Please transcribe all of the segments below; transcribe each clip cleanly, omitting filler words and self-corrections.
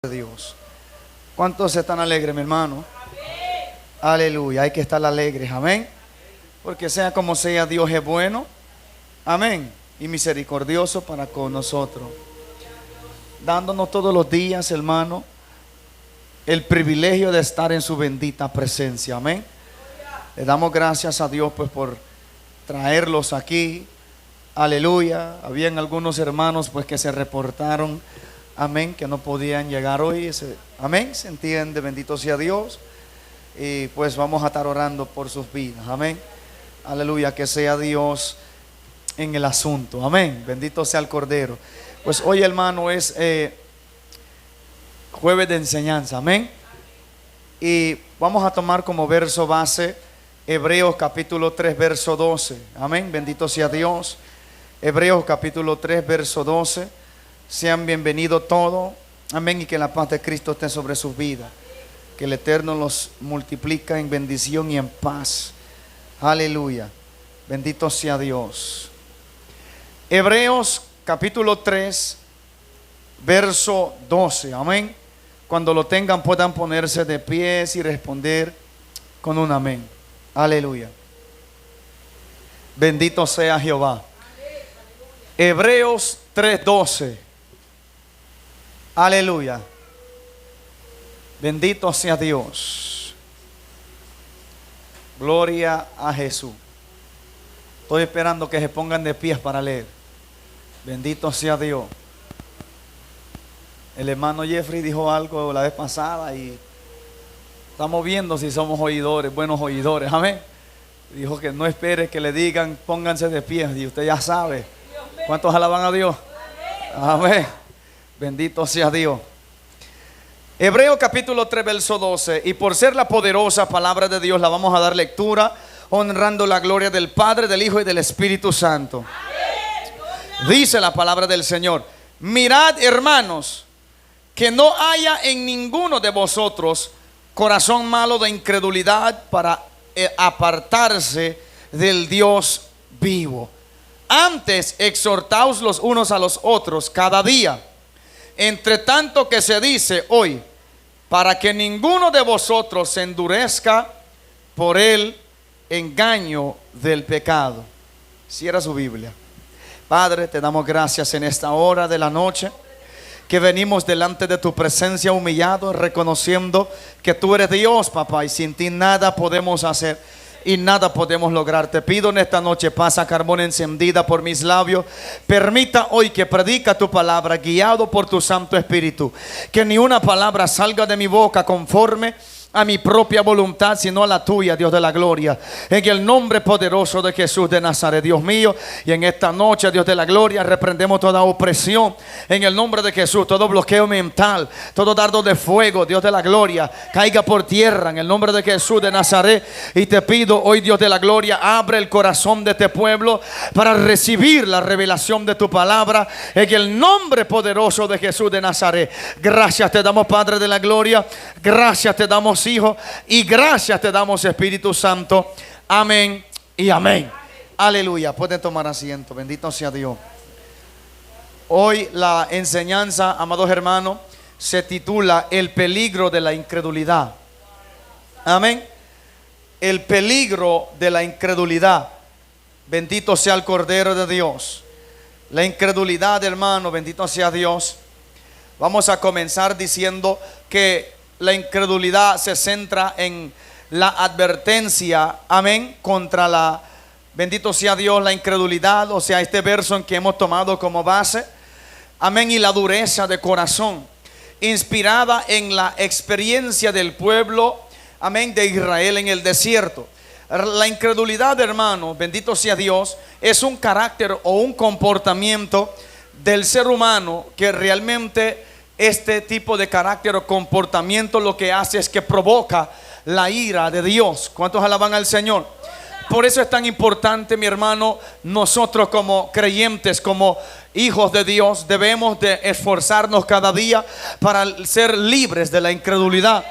de Dios. ¿Cuántos están alegres, mi hermano? Amén. Aleluya, hay que estar alegres, amén. Porque sea como sea, Dios es bueno, amén, y misericordioso para con nosotros, dándonos todos los días, hermano, el privilegio de estar en su bendita presencia, amén. Le damos gracias a Dios pues por traerlos aquí, aleluya. Habían algunos hermanos pues que se reportaron, amén, que no podían llegar hoy, amén, se entiende, bendito sea Dios. Y pues vamos a estar orando por sus vidas, amén, aleluya, que sea Dios en el asunto, amén, bendito sea el Cordero. Pues hoy, hermano, es jueves de enseñanza, amén. Y vamos a tomar como verso base Hebreos capítulo 3 verso 12, amén, bendito sea Dios. Hebreos capítulo 3 verso 12. Sean bienvenidos todos, amén, y que la paz de Cristo esté sobre sus vidas, que el Eterno los multiplica en bendición y en paz, aleluya, bendito sea Dios. Hebreos capítulo 3 verso 12, amén. Cuando lo tengan puedan ponerse de pies y responder con un amén, aleluya, bendito sea Jehová. Hebreos 3:12, aleluya, bendito sea Dios, gloria a Jesús. Estoy esperando que se pongan de pies para leer. Bendito sea Dios. El hermano Jeffrey dijo algo la vez pasada y estamos viendo si somos oidores, buenos oidores, amén. Dijo que no espere que le digan pónganse de pies y usted ya sabe. ¿Cuántos alaban a Dios? Amén. Bendito sea Dios. Hebreos capítulo 3 verso 12. Y por ser la poderosa palabra de Dios la vamos a dar lectura, honrando la gloria del Padre, del Hijo y del Espíritu Santo. Dice la palabra del Señor: mirad, hermanos, que no haya en ninguno de vosotros corazón malo de incredulidad para apartarse del Dios vivo. Antes exhortaos los unos a los otros cada día, entre tanto que se dice hoy, para que ninguno de vosotros se endurezca por el engaño del pecado. Cierra su Biblia. Padre, te damos gracias en esta hora de la noche, que venimos delante de tu presencia humillados, reconociendo que tú eres Dios, papá, y sin ti nada podemos hacer y nada podemos lograr. Te pido en esta noche, pasa carbón encendida por mis labios. Permita hoy que predica tu palabra, guiado por tu Santo Espíritu, que ni una palabra salga de mi boca conforme a mi propia voluntad, sino a la tuya, Dios de la gloria, en el nombre poderoso de Jesús de Nazaret, Dios mío. Y en esta noche, Dios de la gloria, reprendemos toda opresión en el nombre de Jesús, todo bloqueo mental, todo dardo de fuego, Dios de la gloria, caiga por tierra en el nombre de Jesús de Nazaret. Y te pido hoy, Dios de la gloria, abre el corazón de este pueblo para recibir la revelación de tu palabra, en el nombre poderoso de Jesús de Nazaret. Gracias te damos, Padre de la gloria, gracias te damos, Hijo, y gracias te damos, Espíritu Santo. Amén y amén. Aleluya. Pueden tomar asiento. Bendito sea Dios. Hoy la enseñanza, amados hermanos, se titula El peligro de la incredulidad. Amén. El peligro de la incredulidad. Bendito sea el Cordero de Dios. La incredulidad, hermano, bendito sea Dios. Vamos a comenzar diciendo que la incredulidad se centra en la advertencia, amén, contra la, bendito sea Dios, la incredulidad, o sea, este verso en que hemos tomado como base, amén, y la dureza de corazón, inspirada en la experiencia del pueblo, amén, de Israel en el desierto. La incredulidad, hermano, bendito sea Dios, es un carácter o un comportamiento del ser humano que realmente este tipo de carácter o comportamiento lo que hace es que provoca la ira de Dios. ¿Cuántos alaban al Señor? Por eso es tan importante, mi hermano, nosotros como creyentes, como hijos de Dios, debemos de esforzarnos cada día para ser libres de la incredulidad.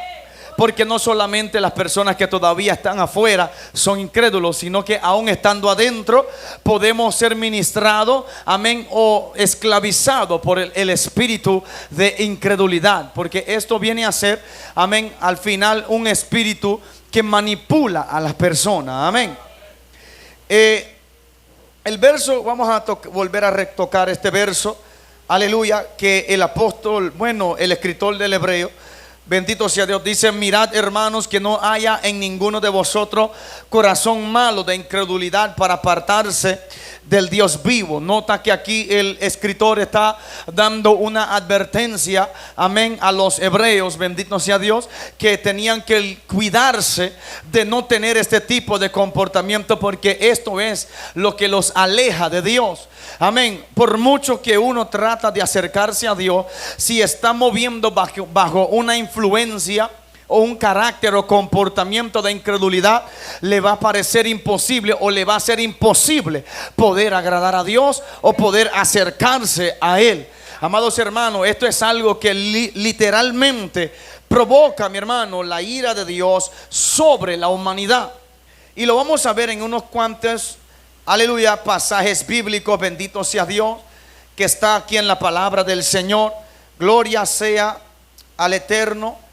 porque no solamente las personas que todavía están afuera son incrédulos, sino que aún estando adentro podemos ser ministrados, amén, o esclavizados por el espíritu de incredulidad, porque esto viene a ser, amén, al final un espíritu que manipula a las personas, amén. El verso, vamos a volver a retocar este verso, aleluya, que el apóstol, bueno, el escritor del Hebreo, bendito sea Dios, dice: mirad, hermanos, que no haya en ninguno de vosotros corazón malo de incredulidad para apartarse del Dios vivo. Nota que aquí el escritor está dando una advertencia, amén, a los hebreos, bendito sea Dios, que tenían que cuidarse de no tener este tipo de comportamiento, porque esto es lo que los aleja de Dios. Amén. Por mucho que uno trata de acercarse a Dios, si está moviendo bajo una influencia o un carácter o comportamiento de incredulidad, le va a parecer imposible, o le va a ser imposible poder agradar a Dios o poder acercarse a Él. Amados hermanos, esto es algo que literalmente provoca, mi hermano, la ira de Dios sobre la humanidad. Y lo vamos a ver en unos cuantos, aleluya, pasajes bíblicos, bendito sea Dios, que está aquí en la palabra del Señor. Gloria sea al Eterno.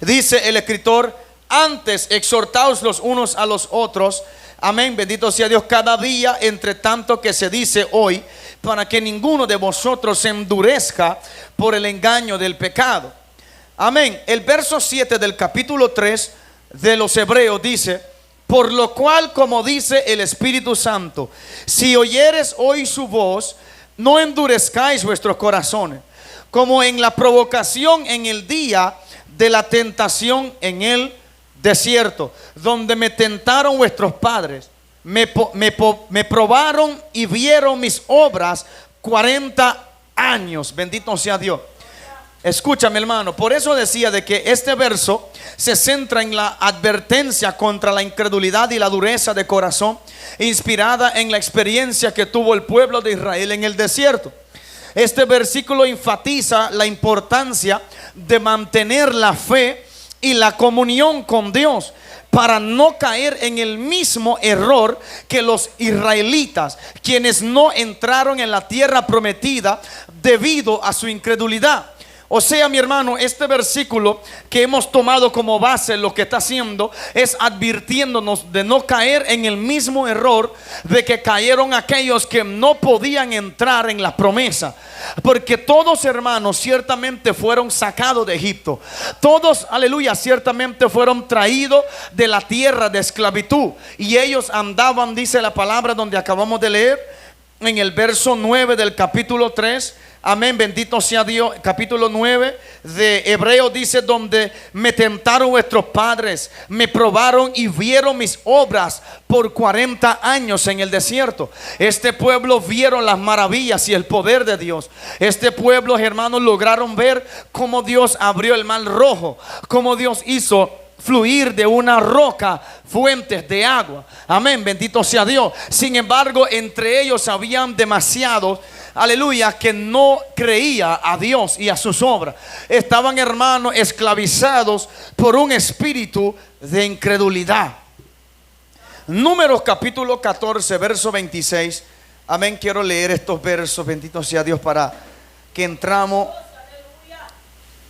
Dice el escritor: antes exhortaos los unos a los otros, amén, bendito sea Dios, cada día, entre tanto que se dice hoy, para que ninguno de vosotros se endurezca por el engaño del pecado. Amén. El verso 7 del capítulo 3 de los Hebreos dice: por lo cual, como dice el Espíritu Santo, si oyeres hoy su voz, no endurezcáis vuestros corazones, como en la provocación en el día de la tentación en el desierto, donde me tentaron vuestros padres, me probaron y vieron mis obras 40 años. Bendito sea Dios. Escúchame, hermano, por eso decía de que este verso se centra en la advertencia contra la incredulidad y la dureza de corazón, inspirada en la experiencia que tuvo el pueblo de Israel en el desierto. Este versículo enfatiza la importancia de mantener la fe y la comunión con Dios, para no caer en el mismo error que los israelitas, quienes no entraron en la tierra prometida debido a su incredulidad. O sea, mi hermano, este versículo que hemos tomado como base, lo que está haciendo es advirtiéndonos de no caer en el mismo error de que cayeron aquellos que no podían entrar en la promesa. Porque todos, hermanos, ciertamente fueron sacados de Egipto. Todos, aleluya, ciertamente fueron traídos de la tierra de esclavitud. Y ellos andaban, dice la palabra donde acabamos de leer, en el verso 9 del capítulo 3. Amén, bendito sea Dios. Capítulo 9 de Hebreos dice: donde me tentaron vuestros padres, me probaron y vieron mis obras por 40 años en el desierto. Este pueblo vieron las maravillas y el poder de Dios. Este pueblo, hermanos, lograron ver cómo Dios abrió el mar rojo, cómo Dios hizo fluir de una roca fuentes de agua. Amén, bendito sea Dios. Sin embargo, entre ellos habían demasiados, aleluya, que no creía a Dios y a sus obras. Estaban, hermanos, esclavizados por un espíritu de incredulidad. Números capítulo 14, verso 26. Amén, quiero leer estos versos, bendito sea Dios, para que entramos,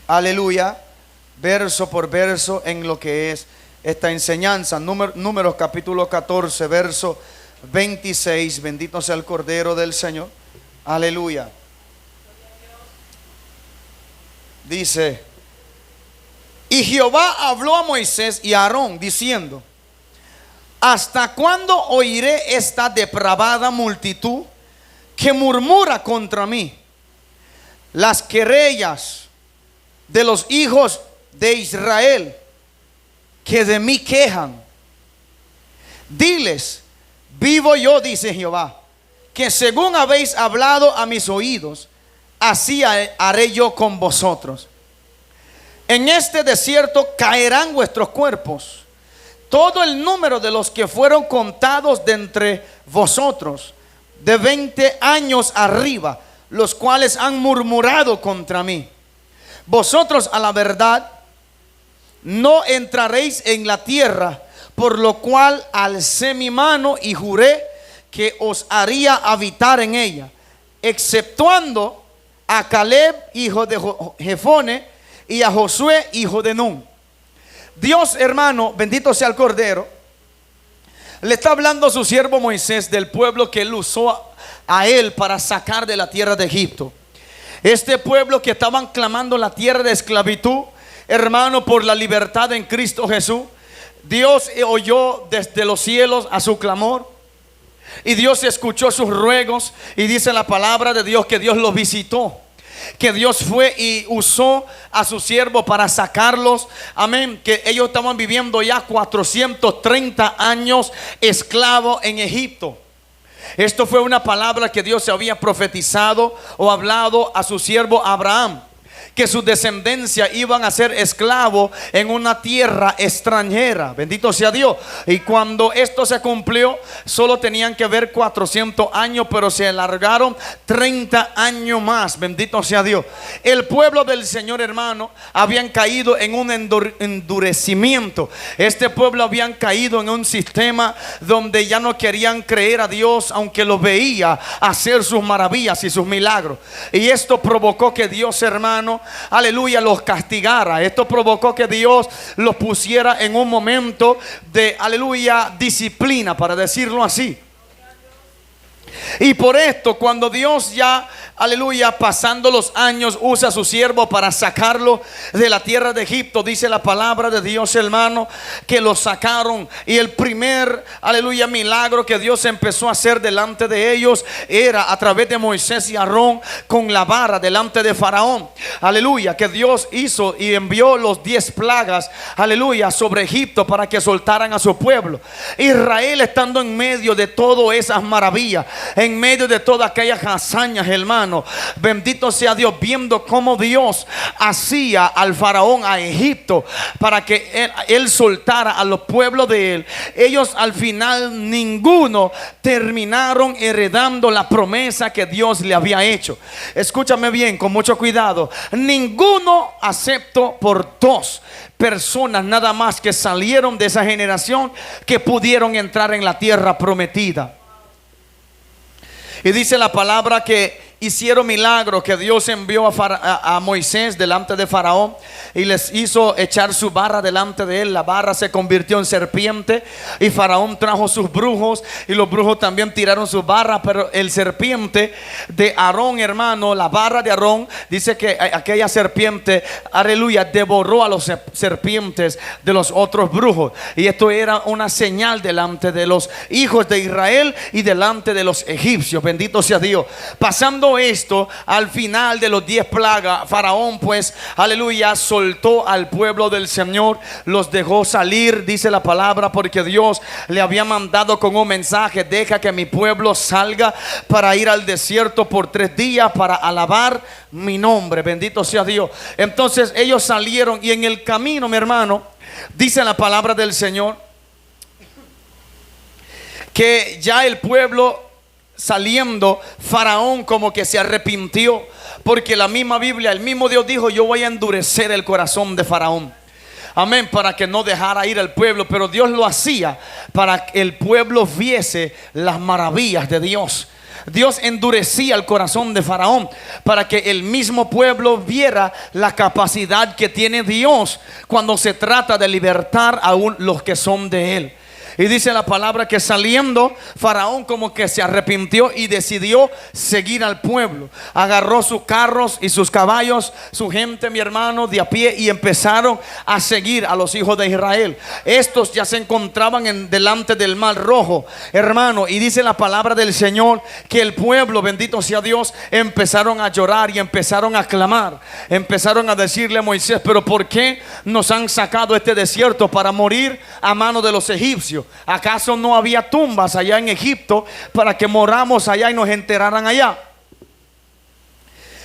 aleluya, verso por verso en lo que es esta enseñanza. Números capítulo 14, verso 26. Bendito sea el Cordero del Señor. Aleluya. Dice: y Jehová habló a Moisés y a Aarón diciendo: ¿hasta cuándo oiré esta depravada multitud que murmura contra mí? Las querellas de los hijos de Israel que de mí quejan. Diles: vivo yo, dice Jehová, que según habéis hablado a mis oídos, así haré yo con vosotros. En este desierto caerán vuestros cuerpos, todo el número de los que fueron contados de entre vosotros, de 20 años arriba, los cuales han murmurado contra mí. Vosotros a la verdad no entraréis en la tierra, por lo cual alcé mi mano y juré que os haría habitar en ella, exceptuando a Caleb, hijo de Jefone, y a Josué, hijo de Nun. Dios, hermano, bendito sea el Cordero, le está hablando a su siervo Moisés del pueblo que él usó a él para sacar de la tierra de Egipto. Este pueblo que estaban clamando la tierra de esclavitud, hermano, por la libertad en Cristo Jesús. Dios oyó desde los cielos a su clamor, y Dios escuchó sus ruegos, y dice la palabra de Dios que Dios los visitó, que Dios fue y usó a su siervo para sacarlos. Amén. Que ellos estaban viviendo ya 430 años esclavos en Egipto. Esto fue una palabra que Dios se había profetizado o hablado a su siervo Abraham, que su descendencia iban a ser esclavos en una tierra extranjera. Bendito sea Dios. Y cuando esto se cumplió, solo tenían que ver 400 años, pero se alargaron 30 años más. Bendito sea Dios. El pueblo del Señor, hermano, habían caído en un endurecimiento. Este pueblo habían caído en un sistema donde ya no querían creer a Dios, aunque lo veía hacer sus maravillas y sus milagros. Y esto provocó que Dios, hermano, aleluya, los castigara. Esto provocó que Dios los pusiera en un momento de, aleluya, disciplina, para decirlo así. Y por esto, cuando Dios ya, aleluya, pasando los años, usa a su siervo para sacarlo de la tierra de Egipto, dice la palabra de Dios, hermano, que lo sacaron. Y el primer, aleluya, milagro que Dios empezó a hacer delante de ellos era a través de Moisés y Aarón, con la vara delante de Faraón. Aleluya, que Dios hizo y envió los 10 plagas, aleluya, sobre Egipto, para que soltaran a su pueblo. Israel, estando en medio de todas esas maravillas, en medio de todas aquellas hazañas, hermano, bendito sea Dios, viendo cómo Dios hacía al faraón, a Egipto, para que él soltara a los pueblos de él. Ellos al final ninguno terminaron heredando la promesa que Dios le había hecho. Escúchame bien, con mucho cuidado. Ninguno, acepto por 2 personas nada más que salieron de esa generación, que pudieron entrar en la tierra prometida. Y dice la palabra que hicieron milagros, que Dios envió a Moisés delante de Faraón y les hizo echar su barra delante de él. La barra se convirtió en serpiente, y Faraón trajo sus brujos, y los brujos también tiraron su barra. Pero el serpiente de Aarón, hermano, la barra de Aarón, dice que aquella serpiente, aleluya, devoró a los serpientes de los otros brujos. Y esto era una señal delante de los hijos de Israel y delante de los egipcios. Bendito sea Dios. Pasando esto, al final de los 10 plagas, Faraón, pues, aleluya, soltó al pueblo del Señor, los dejó salir, dice la palabra, porque Dios le había mandado con un mensaje: deja que mi pueblo salga para ir al desierto por 3 días para alabar mi nombre. Bendito sea Dios. Entonces ellos salieron, y en el camino, mi hermano, dice la palabra del Señor que ya el pueblo saliendo, Faraón como que se arrepintió, porque la misma Biblia, el mismo Dios dijo: yo voy a endurecer el corazón de Faraón. Amén, para que no dejara ir al pueblo. Pero Dios lo hacía para que el pueblo viese las maravillas de Dios. Dios endurecía el corazón de Faraón para que el mismo pueblo viera la capacidad que tiene Dios cuando se trata de libertar a los que son de él. Y dice la palabra que saliendo, Faraón como que se arrepintió y decidió seguir al pueblo. Agarró sus carros y sus caballos, su gente, mi hermano, de a pie, y empezaron a seguir a los hijos de Israel. Estos ya se encontraban delante del Mar Rojo, hermano. Y dice la palabra del Señor que el pueblo, bendito sea Dios, empezaron a llorar y empezaron a clamar. Empezaron a decirle a Moisés: pero ¿por qué nos han sacado este desierto para morir a mano de los egipcios? ¿Acaso no había tumbas allá en Egipto para que moramos allá y nos enterraran allá?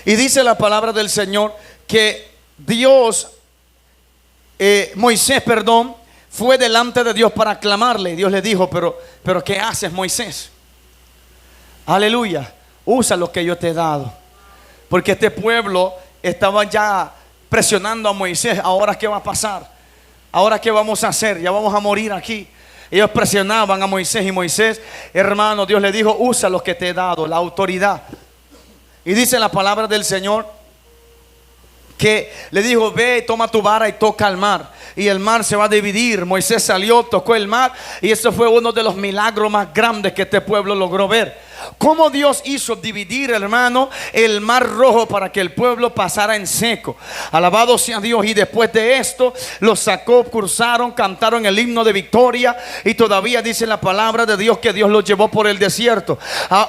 Y dice la palabra del Señor que Moisés, fue delante de Dios para clamarle. Y Dios le dijo: pero ¿qué haces, Moisés? Aleluya, usa lo que yo te he dado. Porque este pueblo estaba ya presionando a Moisés. Ahora, ¿qué va a pasar? Ahora, ¿qué vamos a hacer? Ya vamos a morir aquí. Ellos presionaban a Moisés, y Moisés, hermano, Dios le dijo: usa lo que te he dado, la autoridad. Y dice la palabra del Señor que le dijo: ve, toma tu vara y toca al mar, y el mar se va a dividir. Moisés salió, tocó el mar, y eso fue uno de los milagros más grandes que este pueblo logró ver. Cómo Dios hizo dividir, hermano, el mar rojo para que el pueblo pasara en seco. Alabado sea Dios. Y después de esto los sacó, cruzaron, cantaron el himno de victoria, y todavía dice la palabra de Dios que Dios los llevó por el desierto.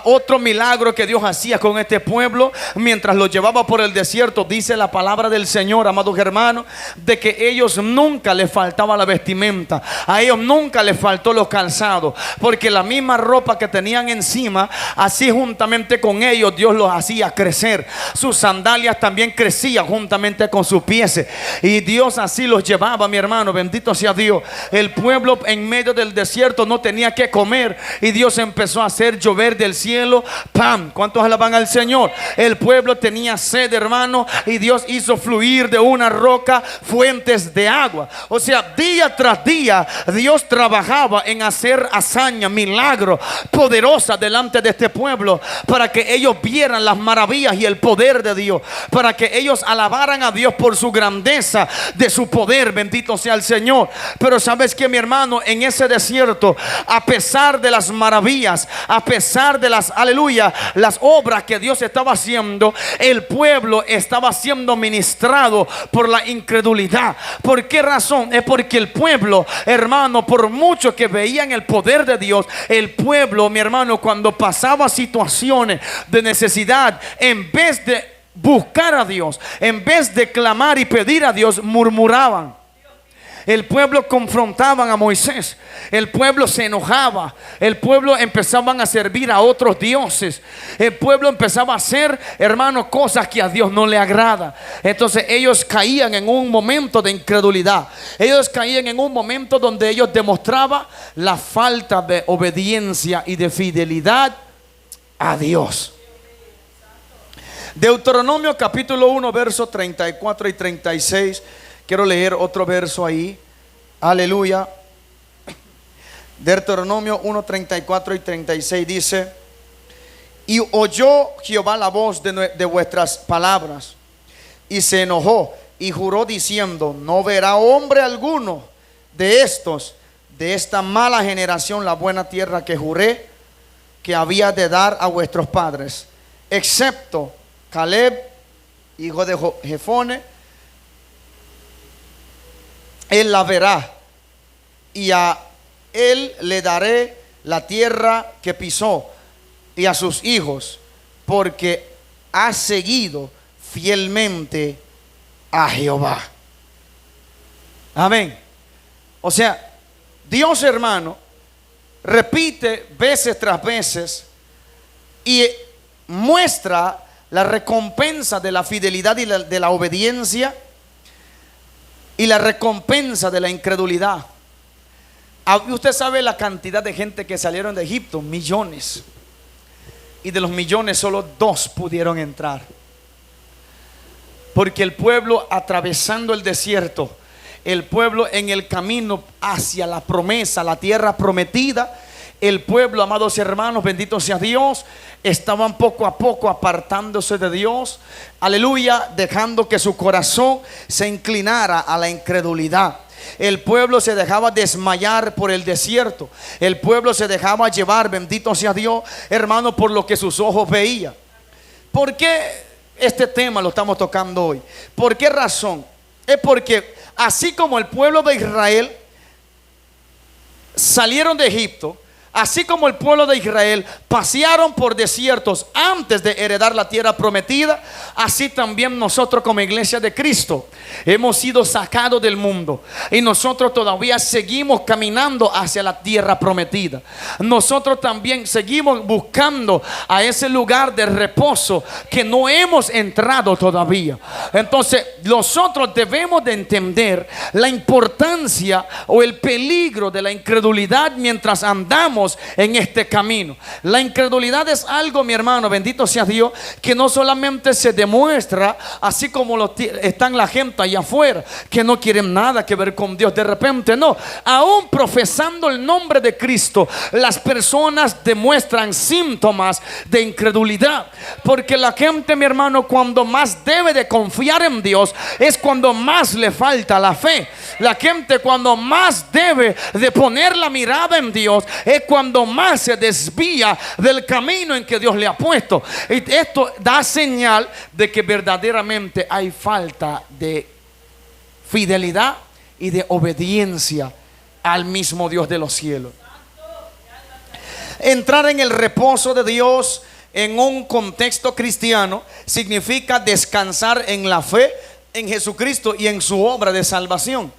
Otro milagro que Dios hacía con este pueblo mientras los llevaba por el desierto, dice la palabra del Señor, amados hermanos, de que ellos nunca les faltaba la vestimenta, a ellos nunca les faltó los calzados, porque la misma ropa que tenían encima, así juntamente con ellos Dios los hacía crecer. Sus sandalias también crecían juntamente con sus pies, y Dios así los llevaba, mi hermano, bendito sea Dios. El pueblo en medio del desierto no tenía que comer, y Dios empezó a hacer llover del cielo pan. ¿Cuántos alaban al Señor? El pueblo tenía sed, hermano, y Dios hizo fluir de una roca fuentes de agua. O sea, día tras día Dios trabajaba en hacer hazaña, milagro poderosa delante de este pueblo, para que ellos vieran las maravillas y el poder de Dios, para que ellos alabaran a Dios por su grandeza de su poder. Bendito sea el Señor. Pero sabes que, mi hermano, en ese desierto, a pesar de las maravillas, a pesar de las, aleluya, las obras que Dios estaba haciendo, el pueblo estaba siendo ministrado por la incredulidad. ¿Por qué razón? Es porque el pueblo, hermano, por mucho que veían el poder de Dios, el pueblo, mi hermano, cuando pasaba situaciones de necesidad, en vez de buscar a Dios, en vez de clamar y pedir a Dios, murmuraban. El pueblo confrontaban a Moisés, el pueblo se enojaba, el pueblo empezaban a servir a otros dioses, el pueblo empezaba a hacer, hermano, cosas que a Dios no le agrada. Entonces ellos caían en un momento de incredulidad, ellos caían en un momento donde ellos demostraban la falta de obediencia y de fidelidad a Dios. Deuteronomio capítulo 1 versos 34 y 36. Quiero leer otro verso ahí. Aleluya. Deuteronomio 1, 34 y 36 dice: y oyó Jehová la voz de vuestras palabras, y se enojó, y juró diciendo: no verá hombre alguno de esta mala generación la buena tierra que juré que había de dar a vuestros padres, excepto Caleb, hijo de Jefone. Él la verá, y a él le daré la tierra que pisó, y a sus hijos, porque ha seguido fielmente a Jehová. Amén. O sea, Dios, hermano, repite veces tras veces y muestra la recompensa de la fidelidad y de la obediencia, y la recompensa de la incredulidad. Usted sabe la cantidad de gente que salieron de Egipto, millones, y de los millones solo 2 pudieron entrar, porque el pueblo atravesando el desierto, el pueblo en el camino hacia la promesa, la tierra prometida, el pueblo, amados hermanos, bendito sea Dios, estaban poco a poco apartándose de Dios, aleluya, dejando que su corazón se inclinara a la incredulidad. El pueblo se dejaba desmayar por el desierto, el pueblo se dejaba llevar, bendito sea Dios, hermano, por lo que sus ojos veían. ¿Por qué este tema lo estamos tocando hoy? ¿Por qué razón? Es porque así como el pueblo de Israel salieron de Egipto, así como el pueblo de Israel pasearon por desiertos antes de heredar la tierra prometida, así también nosotros como iglesia de Cristo hemos sido sacados del mundo, y nosotros todavía seguimos caminando hacia la tierra prometida. Nosotros también seguimos buscando a ese lugar de reposo que no hemos entrado todavía. Entonces nosotros debemos de entender la importancia o el peligro de la incredulidad mientras andamos estamos en este camino. La incredulidad es algo, mi hermano, bendito sea Dios, que no solamente se demuestra así como están la gente allá afuera, que no quieren nada que ver con Dios. De repente no, aún profesando el nombre de Cristo, las personas demuestran síntomas de incredulidad, porque la gente, mi hermano, cuando más debe de confiar en Dios es cuando más le falta la fe. La gente cuando más debe de poner la mirada en Dios es cuando más se desvía del camino en que Dios le ha puesto. Y esto da señal de que verdaderamente hay falta de fidelidad y de obediencia al mismo Dios de los cielos. Entrar en el reposo de Dios en un contexto cristiano significa descansar en la fe en Jesucristo y en su obra de salvación.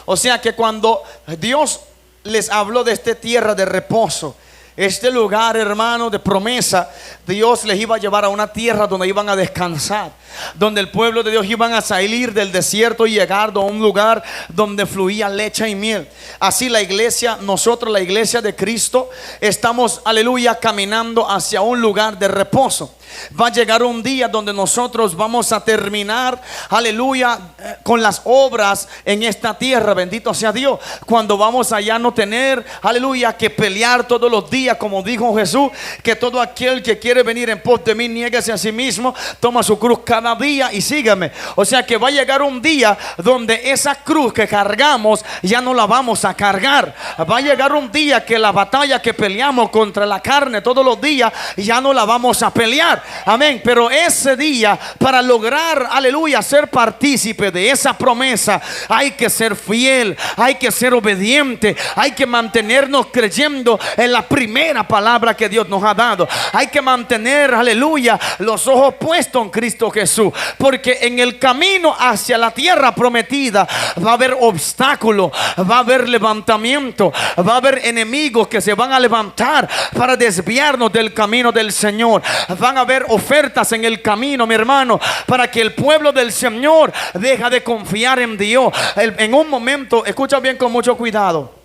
O sea que cuando Dios les habló de esta tierra de reposo, este lugar, hermano, de promesa, Dios les iba a llevar a una tierra donde iban a descansar, donde el pueblo de Dios iban a salir del desierto y llegar a un lugar donde fluía leche y miel. Así la iglesia, nosotros, la iglesia de Cristo, estamos, aleluya, caminando hacia un lugar de reposo. Va a llegar un día donde nosotros vamos a terminar, aleluya, con las obras en esta tierra, bendito sea Dios. Cuando vamos allá no tener, aleluya, que pelear todos los días, como dijo Jesús, que todo aquel que quiere venir en pos de mí, niéguese a sí mismo, toma su cruz cada día y sígame. O sea que va a llegar un día donde esa cruz que cargamos ya no la vamos a cargar. Va a llegar un día que la batalla que peleamos contra la carne todos los días ya no la vamos a pelear. Amén. Pero ese día, para lograr, aleluya, ser partícipe de esa promesa, hay que ser fiel, hay que ser obediente, hay que mantenernos creyendo en la primera palabra que Dios nos ha dado. Hay que mantener, aleluya, los ojos puestos en Cristo Jesús, porque en el camino hacia la tierra prometida va a haber obstáculos, va a haber levantamiento, va a haber enemigos que se van a levantar para desviarnos del camino del Señor. Van a haber ofertas en el camino, mi hermano, para que el pueblo del Señor deja de confiar en Dios. En un momento, escucha bien con mucho cuidado,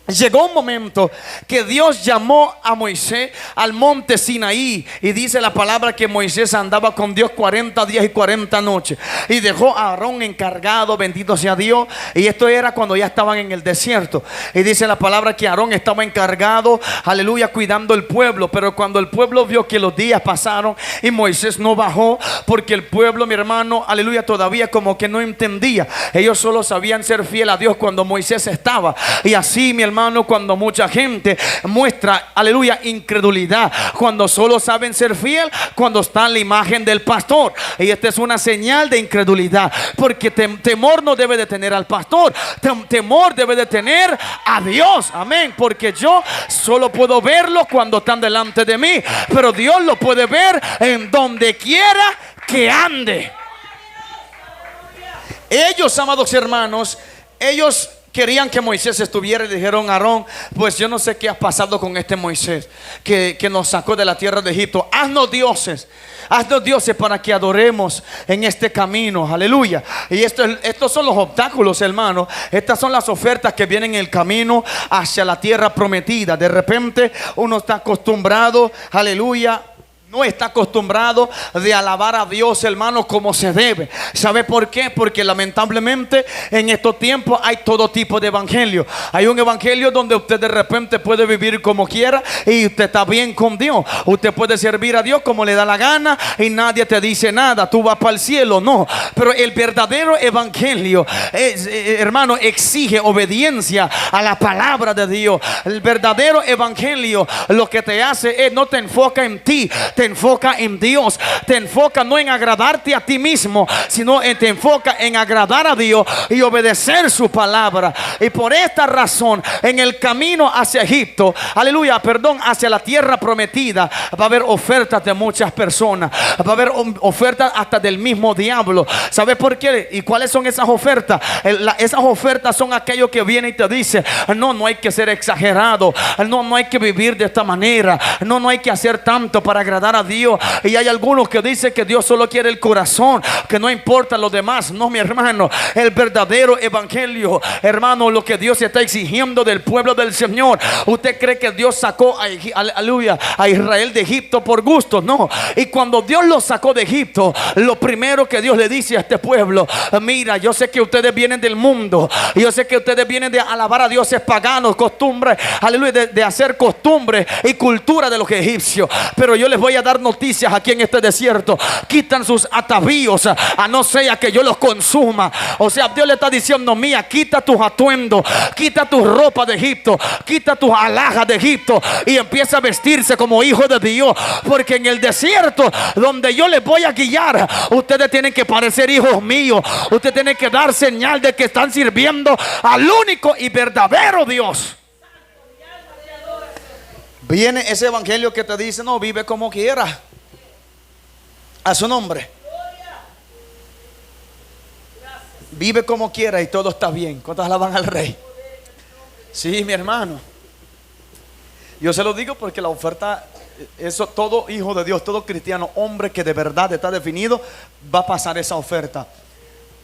llegó un momento que Dios llamó a Moisés al monte Sinaí, y dice la palabra que Moisés andaba con Dios 40 días y 40 noches, y dejó a Aarón encargado, bendito sea Dios. Y esto era cuando ya estaban en el desierto, y dice la palabra que Aarón estaba encargado, aleluya, cuidando el pueblo. Pero cuando el pueblo vio que los días pasaron y Moisés no bajó, porque el pueblo, mi hermano, aleluya, todavía como que no entendía. Ellos solo sabían ser fiel a Dios cuando Moisés estaba. Y así, mi hermano, cuando mucha gente muestra, aleluya, incredulidad, cuando solo saben ser fiel cuando está en la imagen del pastor. Y esta es una señal de incredulidad, porque temor no debe de tener al pastor, temor debe de tener a Dios. Amén. Porque yo solo puedo verlo cuando están delante de mí, pero Dios lo puede ver en donde quiera que ande. Ellos, amados hermanos, ellos querían que Moisés estuviera, y dijeron a Aarón: pues yo no sé qué ha pasado con este Moisés que nos sacó de la tierra de Egipto. Haznos dioses para que adoremos en este camino. Aleluya. Y estos son los obstáculos, hermano. Estas son las ofertas que vienen en el camino hacia la tierra prometida. De repente uno está acostumbrado, aleluya, no está acostumbrado de alabar a Dios, hermano, como se debe. ¿Sabe por qué? Porque lamentablemente en estos tiempos hay todo tipo de evangelio. Hay un evangelio donde usted de repente puede vivir como quiera y usted está bien con Dios. Usted puede servir a Dios como le da la gana y nadie te dice nada. Tú vas para el cielo, no. Pero el verdadero evangelio, hermano, exige obediencia a la palabra de Dios. El verdadero evangelio lo que te hace es, no te enfoca en ti, te enfoca en Dios. Te enfoca no en agradarte a ti mismo, sino te enfoca en agradar a Dios y obedecer su palabra. Y por esta razón, en el camino hacia Egipto, aleluya, hacia la tierra prometida, va a haber ofertas de muchas personas. Va a haber ofertas hasta del mismo diablo. ¿Sabe por qué? ¿Y cuáles son esas ofertas? Esas ofertas son aquellos que vienen y te dicen: no hay que ser exagerado, no hay que vivir de esta manera, no hay que hacer tanto para agradar alabar a Dios. Y hay algunos que dicen que Dios solo quiere el corazón, que no importa lo demás. No, mi hermano, el verdadero evangelio, hermano, lo que Dios está exigiendo del pueblo del Señor. ¿Usted cree que Dios sacó aleluya, a Israel de Egipto por gusto? No. Y cuando Dios los sacó de Egipto, lo primero que Dios le dice a este pueblo: mira, yo sé que ustedes vienen del mundo, yo sé que ustedes vienen de alabar a dioses paganos, costumbres, aleluya, de hacer costumbres y cultura de los egipcios, pero yo les voy a dar noticias aquí en este desierto. Quitan sus atavíos, a no sea que yo los consuma. O sea, Dios le está diciendo: mía, quita tus atuendos, quita tu ropa de Egipto, quita tus alhajas de Egipto y empieza a vestirse como hijo de Dios, porque en el desierto donde yo les voy a guiar, ustedes tienen que parecer hijos míos. Ustedes tienen que dar señal de que están sirviendo al único y verdadero Dios. Viene ese evangelio que te dice: no, vive como quieras, a su nombre, vive como quiera y todo está bien. ¿Cuántos alaban al Rey? Sí, mi hermano, yo se lo digo porque la oferta, eso, todo hijo de Dios, todo cristiano, hombre que de verdad está definido, va a pasar esa oferta.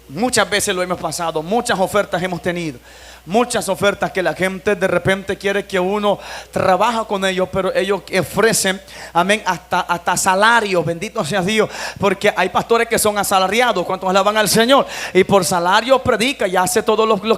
Muchas veces lo hemos pasado, muchas ofertas hemos tenido, muchas ofertas que la gente de repente quiere que uno trabaja con ellos, pero ellos ofrecen, amén, hasta salarios. Bendito sea Dios, porque hay pastores que son asalariados. ¿Cuántos alaban al Señor? Y por salario predica y hace todo lo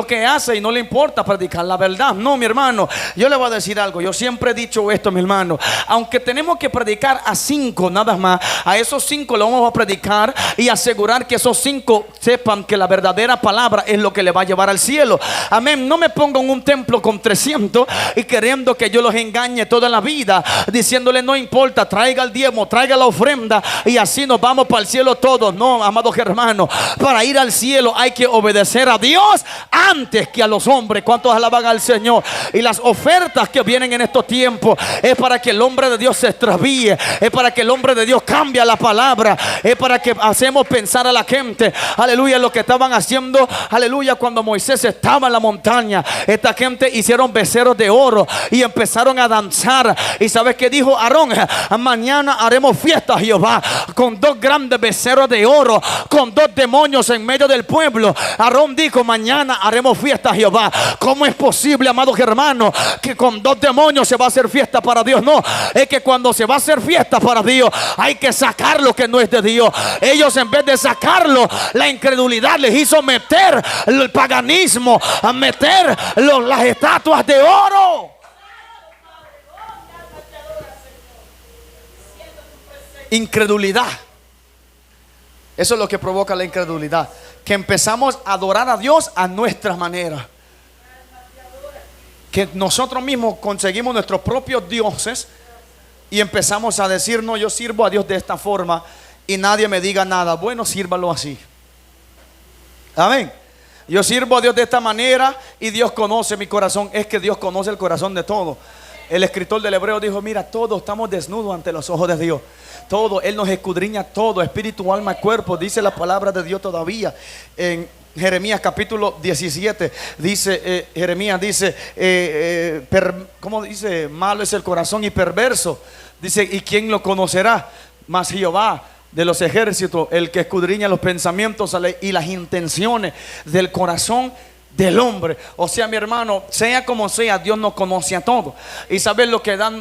que hace, y no le importa predicar la verdad. No, mi hermano, yo le voy a decir algo. Yo siempre he dicho esto, mi hermano: aunque tenemos que predicar a 5 nada más, a esos 5 lo vamos a predicar y asegurar que esos 5 sepan que la verdadera palabra es lo que le va a llevar al cielo. Amén. No me pongo en un templo con 300 y queriendo que yo los engañe toda la vida, diciéndole: no importa, traiga el diezmo, traiga la ofrenda y así nos vamos para el cielo todos. No, amados hermanos, para ir al cielo hay que obedecer a Dios antes que a los hombres. ¿Cuántos alaban al Señor? Y las ofertas que vienen en estos tiempos es para que el hombre de Dios se extravíe, es para que el hombre de Dios cambie la palabra, es para que hacemos pensar a la gente, aleluya, lo que estaban haciendo, aleluya, cuando Moisés estaba en la montaña. Esta gente hicieron becerros de oro y empezaron a danzar. ¿Y sabes qué dijo Aarón? Mañana haremos fiesta a Jehová con 2 grandes becerros de oro, con 2 demonios en medio del pueblo. Aarón dijo: mañana haremos fiesta a Jehová. ¿Cómo es posible, amados hermanos, que con 2 demonios se va a hacer fiesta para Dios? No, es que cuando se va a hacer fiesta para Dios hay que sacar lo que no es de Dios. Ellos, en vez de sacarlo, la incredulidad les hizo meter el paganismo, a meter las estatuas de oro. Incredulidad. Eso es lo que provoca la incredulidad, que empezamos a adorar a Dios a nuestra manera, que nosotros mismos conseguimos nuestros propios dioses y empezamos a decir: no, yo sirvo a Dios de esta forma y nadie me diga nada. Bueno, sírvalo así. Amén. Yo sirvo a Dios de esta manera y Dios conoce mi corazón. Es que Dios conoce el corazón de todo. El escritor del Hebreo dijo: mira, todos estamos desnudos ante los ojos de Dios. Todo, Él nos escudriña todo, espíritu, alma, cuerpo. Dice la palabra de Dios todavía en Jeremías capítulo 17. Dice, Jeremías dice, ¿cómo dice? Malo es el corazón y perverso. Dice: ¿y quién lo conocerá? Mas Jehová de los ejércitos, el que escudriña los pensamientos y las intenciones del corazón del hombre. O sea, mi hermano, sea como sea, Dios nos conoce a todos. Y sabes lo que da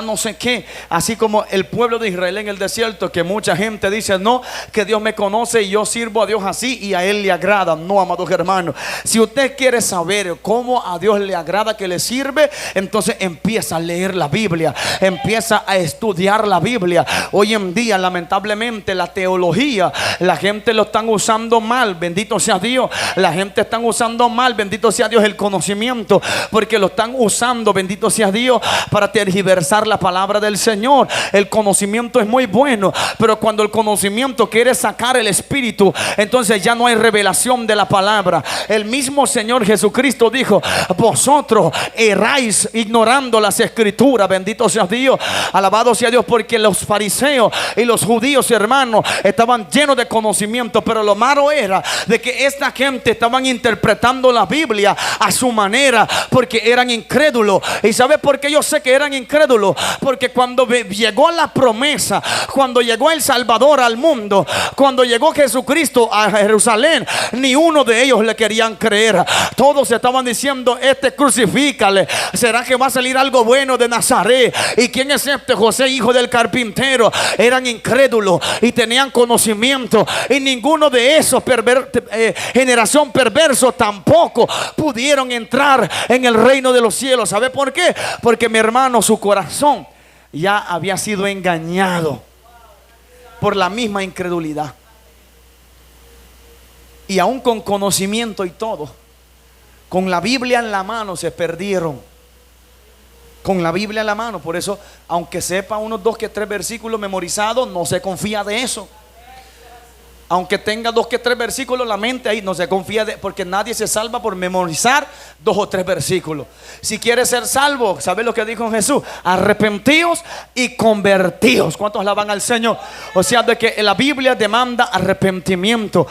no sé qué. Así como el pueblo de Israel en el desierto, que mucha gente dice: no, que Dios me conoce y yo sirvo a Dios así y a Él le agrada. No, amados hermanos, si usted quiere saber cómo a Dios le agrada que le sirve, entonces empieza a leer la Biblia, empieza a estudiar la Biblia. Hoy en día, lamentablemente, la teología, la gente lo están usando mal. Bendito sea Dios. La gente están usando mal, bendito sea Dios, el conocimiento, porque lo están usando, bendito sea Dios, para tergiversar la palabra del Señor. El conocimiento es muy bueno, pero cuando el conocimiento quiere sacar el espíritu, entonces ya no hay revelación de la palabra. El mismo Señor Jesucristo dijo: vosotros erráis ignorando las escrituras. Bendito sea Dios, alabado sea Dios, porque los fariseos y los judíos, hermanos, estaban llenos de conocimiento, pero lo malo era de que esta gente estaban interpretando interpretando la Biblia a su manera, porque eran incrédulos. ¿Y sabe por qué yo sé que eran incrédulos? Porque cuando llegó la promesa, cuando llegó el Salvador al mundo, cuando llegó Jesucristo a Jerusalén, ni uno de ellos le querían creer. Todos estaban diciendo: crucifícale. ¿Será que va a salir algo bueno de Nazaret? ¿Y quién es este José, hijo del carpintero? Eran incrédulos y tenían conocimiento, y ninguno de esos generación perverso tampoco pudieron entrar en el reino de los cielos. ¿Sabe por qué? Porque, mi hermano, su corazón ya había sido engañado por la misma incredulidad. Y aún con conocimiento y todo, con la Biblia en la mano, se perdieron. Con la Biblia en la mano. Por eso, aunque sepa unos 2 que 3 versículos memorizados, no se confía de eso. Aunque tenga 2 que 3 versículos, la mente ahí no se confía porque nadie se salva por memorizar 2 o 3 versículos. Si quieres ser salvo, ¿sabes lo que dijo Jesús? Arrepentíos y convertíos. ¿Cuántos alaban al Señor? O sea, de que la Biblia demanda arrepentimiento.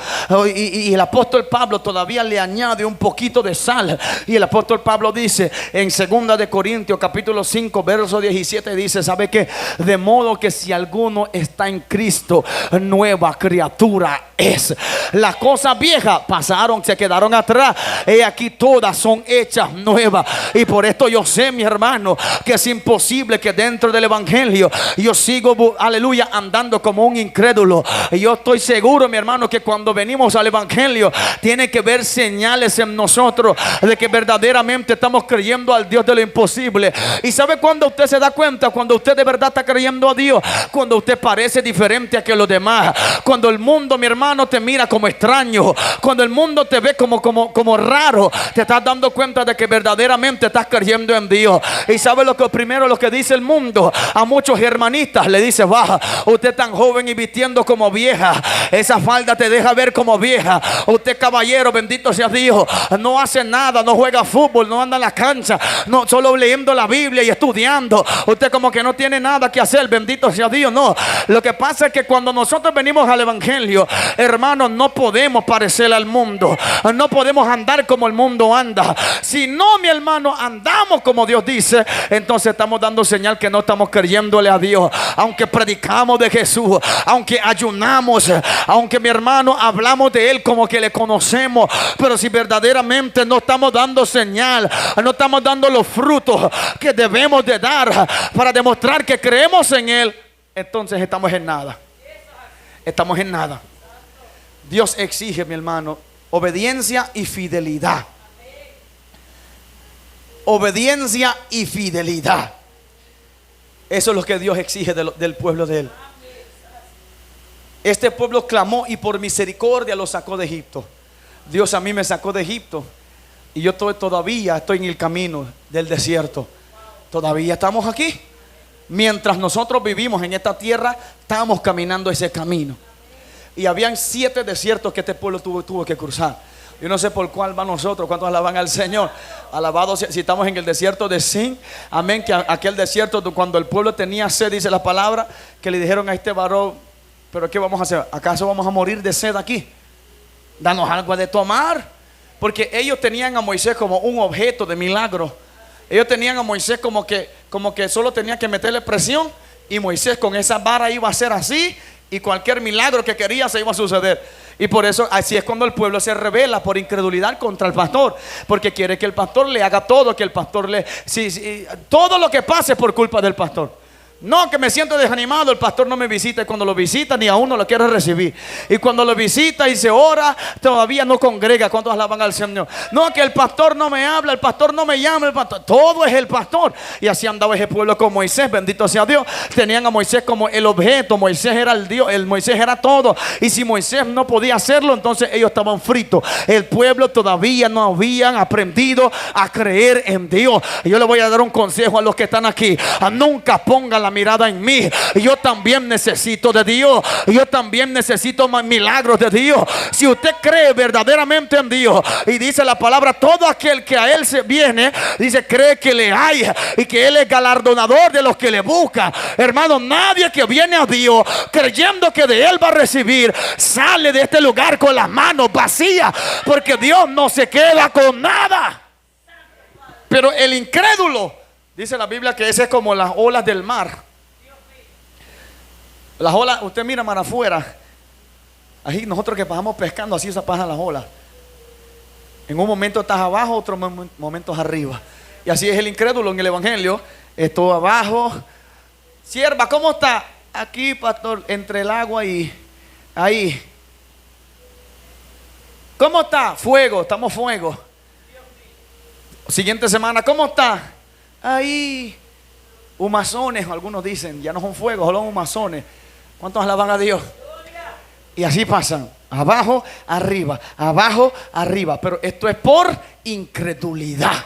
Y el apóstol Pablo todavía le añade un poquito de sal. Y el apóstol Pablo dice en 2 de Corintios capítulo 5 verso 17, dice: ¿sabe qué? De modo que si alguno está en Cristo, nueva criatura es. Las cosas viejas pasaron, se quedaron atrás. He aquí todas son hechas nuevas. Y por esto yo sé, mi hermano, que es imposible que dentro del evangelio yo sigo, aleluya, andando como un incrédulo. Y yo estoy seguro, mi hermano, que cuando venimos al evangelio tiene que ver señales en nosotros de que verdaderamente estamos creyendo al Dios de lo imposible. Y sabe cuando usted se da cuenta, cuando usted de verdad está creyendo a Dios, cuando usted parece diferente a que los demás, cuando el mundo, mi hermano, te mira como extraño, cuando el mundo te ve como raro, te estás dando cuenta de que verdaderamente estás creyendo en Dios. Y sabe lo que primero lo que dice el mundo a muchos hermanistas, le dice: baja, usted tan joven y vistiendo como vieja, esa falda te deja ver como vieja. Usted, caballero, bendito sea Dios, no hace nada, no juega fútbol, no anda en la cancha, no, solo leyendo la Biblia y estudiando. Usted como que no tiene nada que hacer, bendito sea Dios. No, lo que pasa es que cuando nosotros venimos al evangelio, hermanos, no podemos parecer al mundo, no podemos andar como el mundo anda. Si no, mi hermano, andamos como Dios dice, entonces estamos dando señal que no estamos creyéndole a Dios. Aunque predicamos de Jesús, aunque ayunamos, aunque, mi hermano, hablamos de Él como que le conocemos, pero si verdaderamente no estamos dando señal, no estamos dando los frutos que debemos de dar para demostrar que creemos en Él, entonces estamos en nada. Estamos en nada. Dios exige, mi hermano, obediencia y fidelidad. Obediencia y fidelidad. Eso es lo que Dios exige del pueblo de Él. Este pueblo clamó y por misericordia lo sacó de Egipto. Dios a mí me sacó de Egipto y yo todavía estoy en el camino del desierto. Todavía estamos aquí. Mientras nosotros vivimos en esta tierra, estamos caminando ese camino. Y habían 7 desiertos que este pueblo tuvo que cruzar. Yo no sé por cuál va nosotros. ¿Cuántos alaban al Señor? Alabado si estamos en el desierto de Sin. Amén. Que aquel desierto cuando el pueblo tenía sed, dice la palabra, que le dijeron a este varón: ¿pero qué vamos a hacer? ¿Acaso vamos a morir de sed aquí? Danos algo de tomar. Porque ellos tenían a Moisés como un objeto de milagro. Ellos tenían a Moisés como que solo tenía que meterle presión, y Moisés con esa vara iba a hacer así, y cualquier milagro que quería se iba a suceder. Y por eso así es cuando el pueblo se rebela por incredulidad contra el pastor, porque quiere que el pastor le haga todo, que el pastor todo lo que pase por culpa del pastor. No, que me siento desanimado, el pastor no me visita, y cuando lo visita ni aún no lo quiere recibir. Y cuando lo visita y se ora, todavía no congrega. ¿Cuántos alaban al Señor? No, que el pastor no me habla, el pastor no me llama, el pastor, todo es el pastor. Y así andaba ese pueblo con Moisés, bendito sea Dios. Tenían a Moisés como el objeto. Moisés era el Dios, Moisés era todo. Y si Moisés no podía hacerlo, entonces ellos estaban fritos. El pueblo todavía no habían aprendido a creer en Dios. Y yo le voy a dar un consejo a los que están aquí: nunca pongan la mirada en mí. Yo también necesito de Dios. Yo también necesito milagros de Dios. Si usted cree verdaderamente en Dios, y dice la palabra, todo aquel que a Él se viene, dice, cree que le hay y que Él es galardonador de los que le buscan. Hermano, nadie que viene a Dios creyendo que de Él va a recibir, sale de este lugar con las manos vacías, porque Dios no se queda con nada. Pero el incrédulo, dice la Biblia que ese es como las olas del mar. Las olas, usted mira mar afuera, ahí nosotros que pasamos pescando, así se pasan las olas. En un momento estás abajo, otro momento arriba. Y así es el incrédulo en el evangelio. Estoy abajo. Sierva, ¿cómo está? Aquí, pastor, entre el agua y ahí. ¿Cómo está? Fuego, estamos fuego. Siguiente semana, ¿cómo está? Ahí. Humazones, algunos dicen, ya no son fuegos, son humazones. ¿Cuántos alaban a Dios? Y así pasan, abajo, arriba, abajo, arriba. Pero esto es por incredulidad.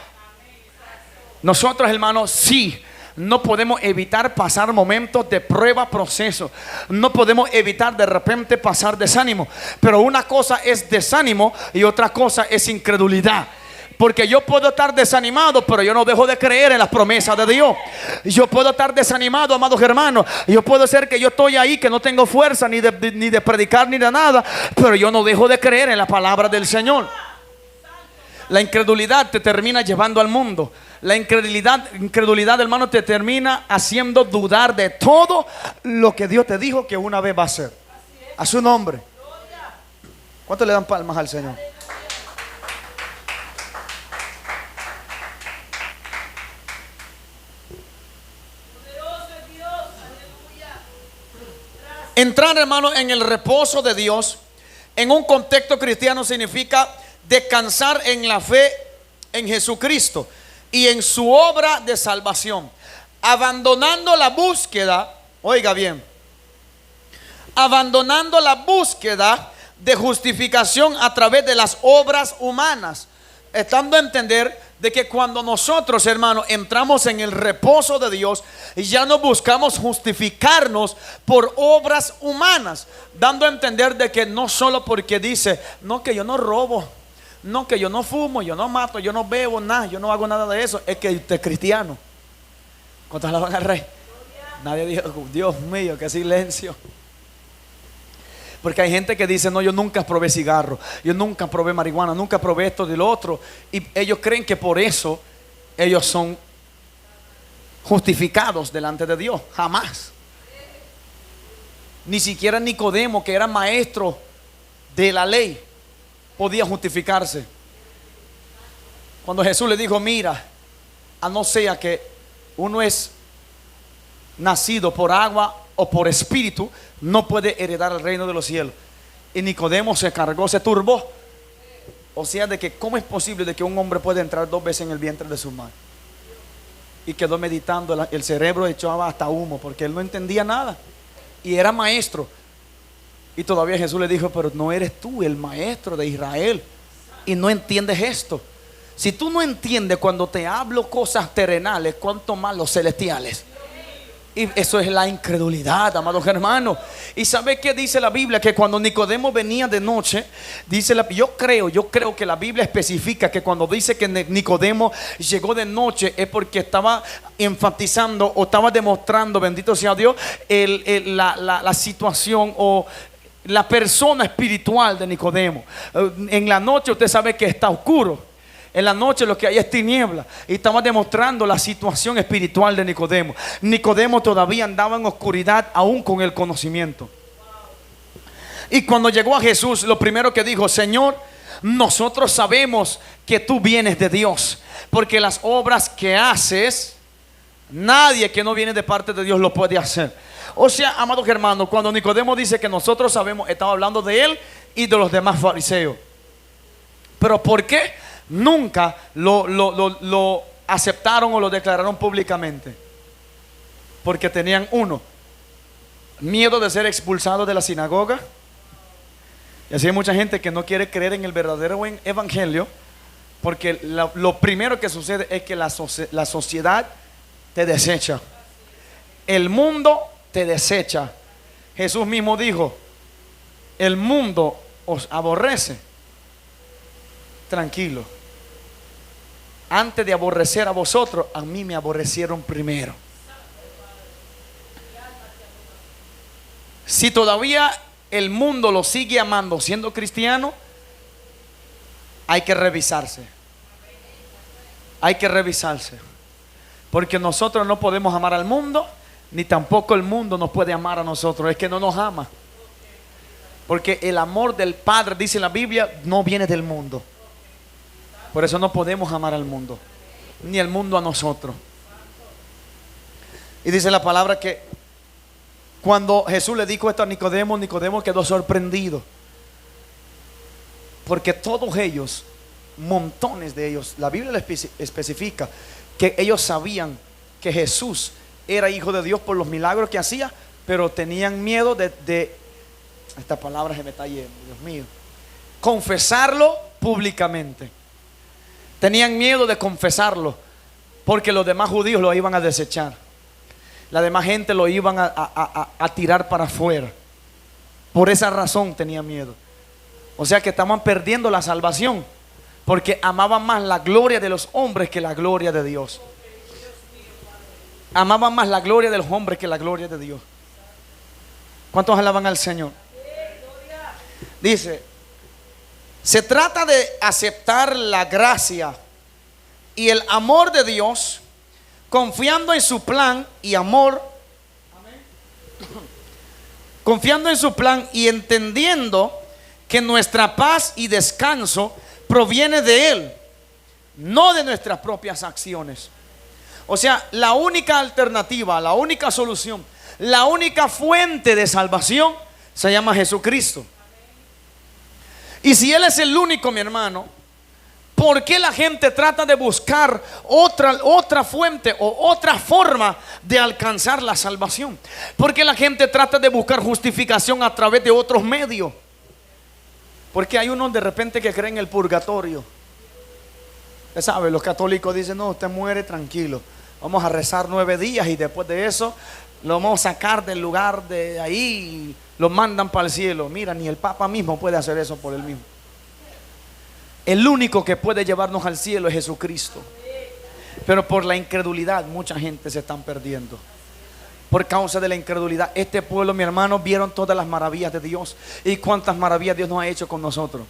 Nosotros, hermanos, sí, no podemos evitar pasar momentos de prueba, proceso. No podemos evitar de repente pasar desánimo. Pero una cosa es desánimo y otra cosa es incredulidad. Porque yo puedo estar desanimado, pero yo no dejo de creer en las promesas de Dios. Yo puedo estar desanimado, amados hermanos. Yo puedo ser que yo estoy ahí, que no tengo fuerza ni de predicar ni de nada, pero yo no dejo de creer en la palabra del Señor. La incredulidad te termina llevando al mundo. La incredulidad, hermano, te termina haciendo dudar de todo lo que Dios te dijo que una vez va a hacer. A su nombre. ¿Cuánto le dan palmas al Señor? Entrar, hermano, en el reposo de Dios en un contexto cristiano significa descansar en la fe en Jesucristo y en su obra de salvación, abandonando la búsqueda, oiga bien, abandonando la búsqueda de justificación a través de las obras humanas, estando a entender de que cuando nosotros, hermanos, entramos en el reposo de Dios, ya no buscamos justificarnos por obras humanas, dando a entender de que no solo porque dice, no, que yo no robo, no, que yo no fumo, yo no mato, yo no bebo nada, yo no hago nada de eso, es que usted es cristiano. ¿Cuántos alaban al Rey? Nadie dijo, Dios mío, qué silencio. Porque hay gente que dice, no, yo nunca probé cigarro, yo nunca probé marihuana, nunca probé esto y lo otro. Y ellos creen que por eso ellos son justificados delante de Dios. Jamás. Ni siquiera Nicodemo, que era maestro de la ley, podía justificarse. Cuando Jesús le dijo, mira, a no sea que uno es nacido por agua o por espíritu, no puede heredar el reino de los cielos. Y Nicodemo se cargó, se turbó. O sea, de que cómo es posible de que un hombre pueda entrar 2 veces en el vientre de su madre. Y quedó meditando, el cerebro echaba hasta humo, porque él no entendía nada. Y era maestro. Y todavía Jesús le dijo, pero no eres tú el maestro de Israel y no entiendes esto. Si tú no entiendes cuando te hablo cosas terrenales, cuánto más los celestiales. Y eso es la incredulidad, amados hermanos. Y ¿sabe qué dice la Biblia? Que cuando Nicodemo venía de noche, dice yo creo que la Biblia especifica que cuando dice que Nicodemo llegó de noche es porque estaba enfatizando o estaba demostrando, bendito sea Dios, la situación o la persona espiritual de Nicodemo. En la noche usted sabe que está oscuro. En la noche lo que hay es tiniebla. Y estaba demostrando la situación espiritual de Nicodemo. Nicodemo todavía andaba en oscuridad aún con el conocimiento. Y cuando llegó a Jesús, lo primero que dijo, Señor, nosotros sabemos que tú vienes de Dios, porque las obras que haces, nadie que no viene de parte de Dios lo puede hacer. O sea, amados hermanos, cuando Nicodemo dice que nosotros sabemos, estaba hablando de él y de los demás fariseos. Pero ¿por qué nunca lo aceptaron o lo declararon públicamente? Porque tenían miedo de ser expulsados de la sinagoga. Y así hay mucha gente que no quiere creer en el verdadero evangelio, porque lo primero que sucede es que la sociedad te desecha. el mundo te desecha. Jesús mismo dijo, el mundo os aborrece. Tranquilo. Antes de aborrecer a vosotros, a mí me aborrecieron primero. Si todavía el mundo lo sigue amando siendo cristiano, hay que revisarse. Hay que revisarse. Porque nosotros no podemos amar al mundo, ni tampoco el mundo nos puede amar a nosotros. Es que no nos ama. Porque el amor del Padre, dice la Biblia, no viene del mundo. Por eso no podemos amar al mundo, ni el mundo a nosotros. Y dice la palabra que cuando Jesús le dijo esto a Nicodemo, Nicodemo quedó sorprendido. Porque todos ellos, montones de ellos, la Biblia le especifica que ellos sabían que Jesús era hijo de Dios por los milagros que hacía, pero tenían miedo de esta palabra se me está yendo, Dios mío, confesarlo públicamente. Tenían miedo de confesarlo porque los demás judíos lo iban a desechar. La demás gente lo iban a tirar para afuera. Por esa razón tenían miedo. O sea que estaban perdiendo la salvación porque amaban más la gloria de los hombres que la gloria de Dios. Amaban más la gloria de los hombres que la gloria de Dios. ¿Cuántos alaban al Señor? Dice, se trata de aceptar la gracia y el amor de Dios, confiando en su plan y amor. Confiando en su plan y entendiendo que nuestra paz y descanso proviene de Él, no de nuestras propias acciones. O sea, la única alternativa, la única solución, la única fuente de salvación se llama Jesucristo. Y si Él es el único, mi hermano, ¿por qué la gente trata de buscar otra fuente o otra forma de alcanzar la salvación? Porque la gente trata de buscar justificación a través de otros medios. Porque hay unos de repente que creen en el purgatorio. Usted sabe, los católicos dicen, no, usted muere tranquilo, vamos a rezar 9 días y después de eso lo vamos a sacar del lugar de ahí y lo mandan para el cielo. Mira, ni el Papa mismo puede hacer eso por él mismo. El único que puede llevarnos al cielo es Jesucristo. Pero por la incredulidad mucha gente se están perdiendo. Por causa de la incredulidad, este pueblo, mi hermano, vieron todas las maravillas de Dios. Y cuántas maravillas Dios nos ha hecho con nosotros.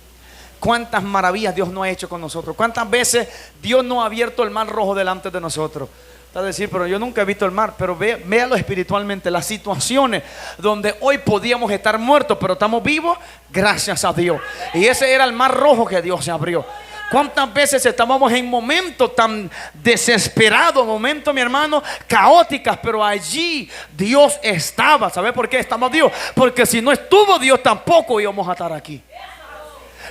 Cuántas maravillas Dios no ha hecho con nosotros. Cuántas veces Dios no ha abierto el mar rojo delante de nosotros. Está a decir, pero yo nunca he visto el mar. Pero véalo espiritualmente, las situaciones donde hoy podíamos estar muertos, pero estamos vivos, gracias a Dios. Y ese era el mar rojo que Dios se abrió. ¿Cuántas veces estábamos en momentos tan desesperados, momentos, mi hermano, caóticas, pero allí Dios estaba? ¿Sabe por qué estamos Dios? Porque si no estuvo Dios, tampoco íbamos a estar aquí.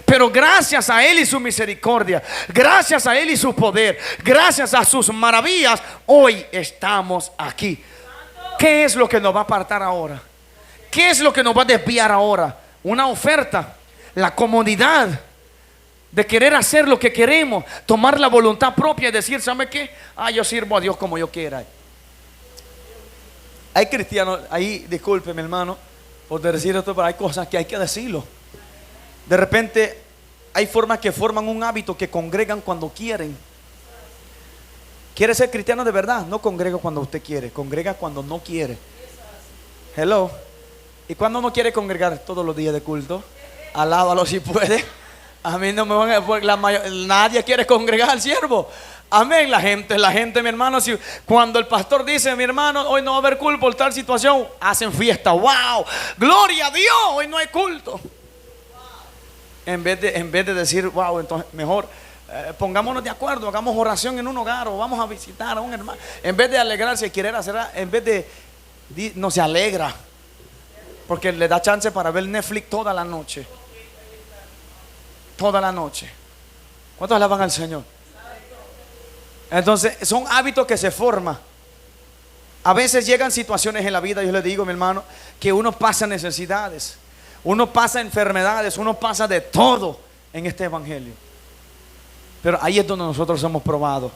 Pero gracias a Él y su misericordia, gracias a Él y su poder, gracias a sus maravillas, hoy estamos aquí. ¿Qué es lo que nos va a apartar ahora? ¿Qué es lo que nos va a desviar ahora? Una oferta, la comodidad de querer hacer lo que queremos, tomar la voluntad propia y decir, ¿sabe qué? Yo sirvo a Dios como yo quiera. Hay cristianos, ahí, discúlpeme hermano por decir esto, pero hay cosas que hay que decirlo. De repente hay formas que forman un hábito que congregan cuando quieren. ¿Quiere ser cristiano de verdad? No congrega cuando usted quiere, congrega cuando no quiere. Hello. ¿Y cuando no quiere congregar? Todos los días de culto. Alábalo si puede. A mí no me van a... nadie quiere congregar al siervo. Amén. La gente, mi hermano, si cuando el pastor dice, mi hermano, hoy no va a haber culto por tal situación, hacen fiesta. ¡Wow! ¡Gloria a Dios! Hoy no hay culto. En vez de decir, wow, entonces mejor pongámonos de acuerdo, hagamos oración en un hogar o vamos a visitar a un hermano. En vez de alegrarse y querer hacer, en vez de no se alegra, porque le da chance para ver Netflix toda la noche. Toda la noche. ¿Cuántos alaban al Señor? Entonces son hábitos que se forman. A veces llegan situaciones en la vida, yo les digo, mi hermano, que uno pasa necesidades, uno pasa enfermedades, uno pasa de todo en este evangelio. Pero ahí es donde nosotros somos probados.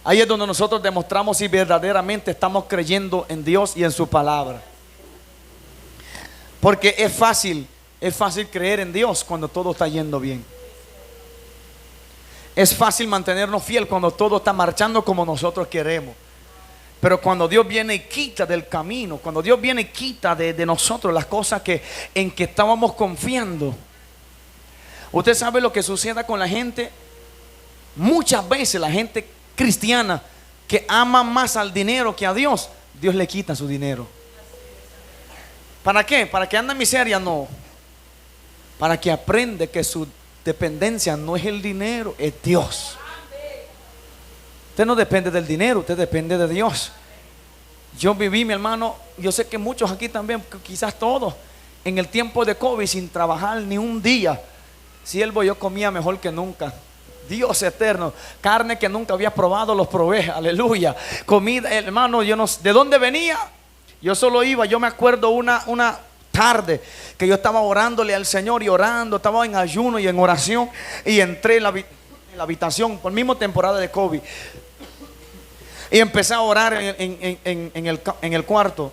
Ahí es donde nosotros demostramos si verdaderamente estamos creyendo en Dios y en su palabra. Porque es fácil creer en Dios cuando todo está yendo bien. Es fácil mantenernos fiel cuando todo está marchando como nosotros queremos. Pero cuando Dios viene y quita del camino, cuando Dios viene y quita de nosotros las cosas en que estábamos confiando. Usted sabe lo que sucede con la gente. Muchas veces la gente cristiana que ama más al dinero que a Dios, Dios le quita su dinero. ¿Para qué? ¿Para que ande en miseria? No. Para que aprende que su dependencia no es el dinero, es Dios. Usted no depende del dinero, usted depende de Dios. Yo viví, mi hermano, yo sé que muchos aquí también, quizás todos, en el tiempo de COVID sin trabajar ni un día. Siervo, yo comía mejor que nunca. Dios eterno, carne que nunca había probado, los probé, aleluya. Comida, hermano, yo no sé de dónde venía. Yo solo iba, yo me acuerdo una tarde que yo estaba orándole al Señor y orando, estaba en ayuno y en oración, y entré en la habitación por misma temporada de COVID y empecé a orar en el cuarto.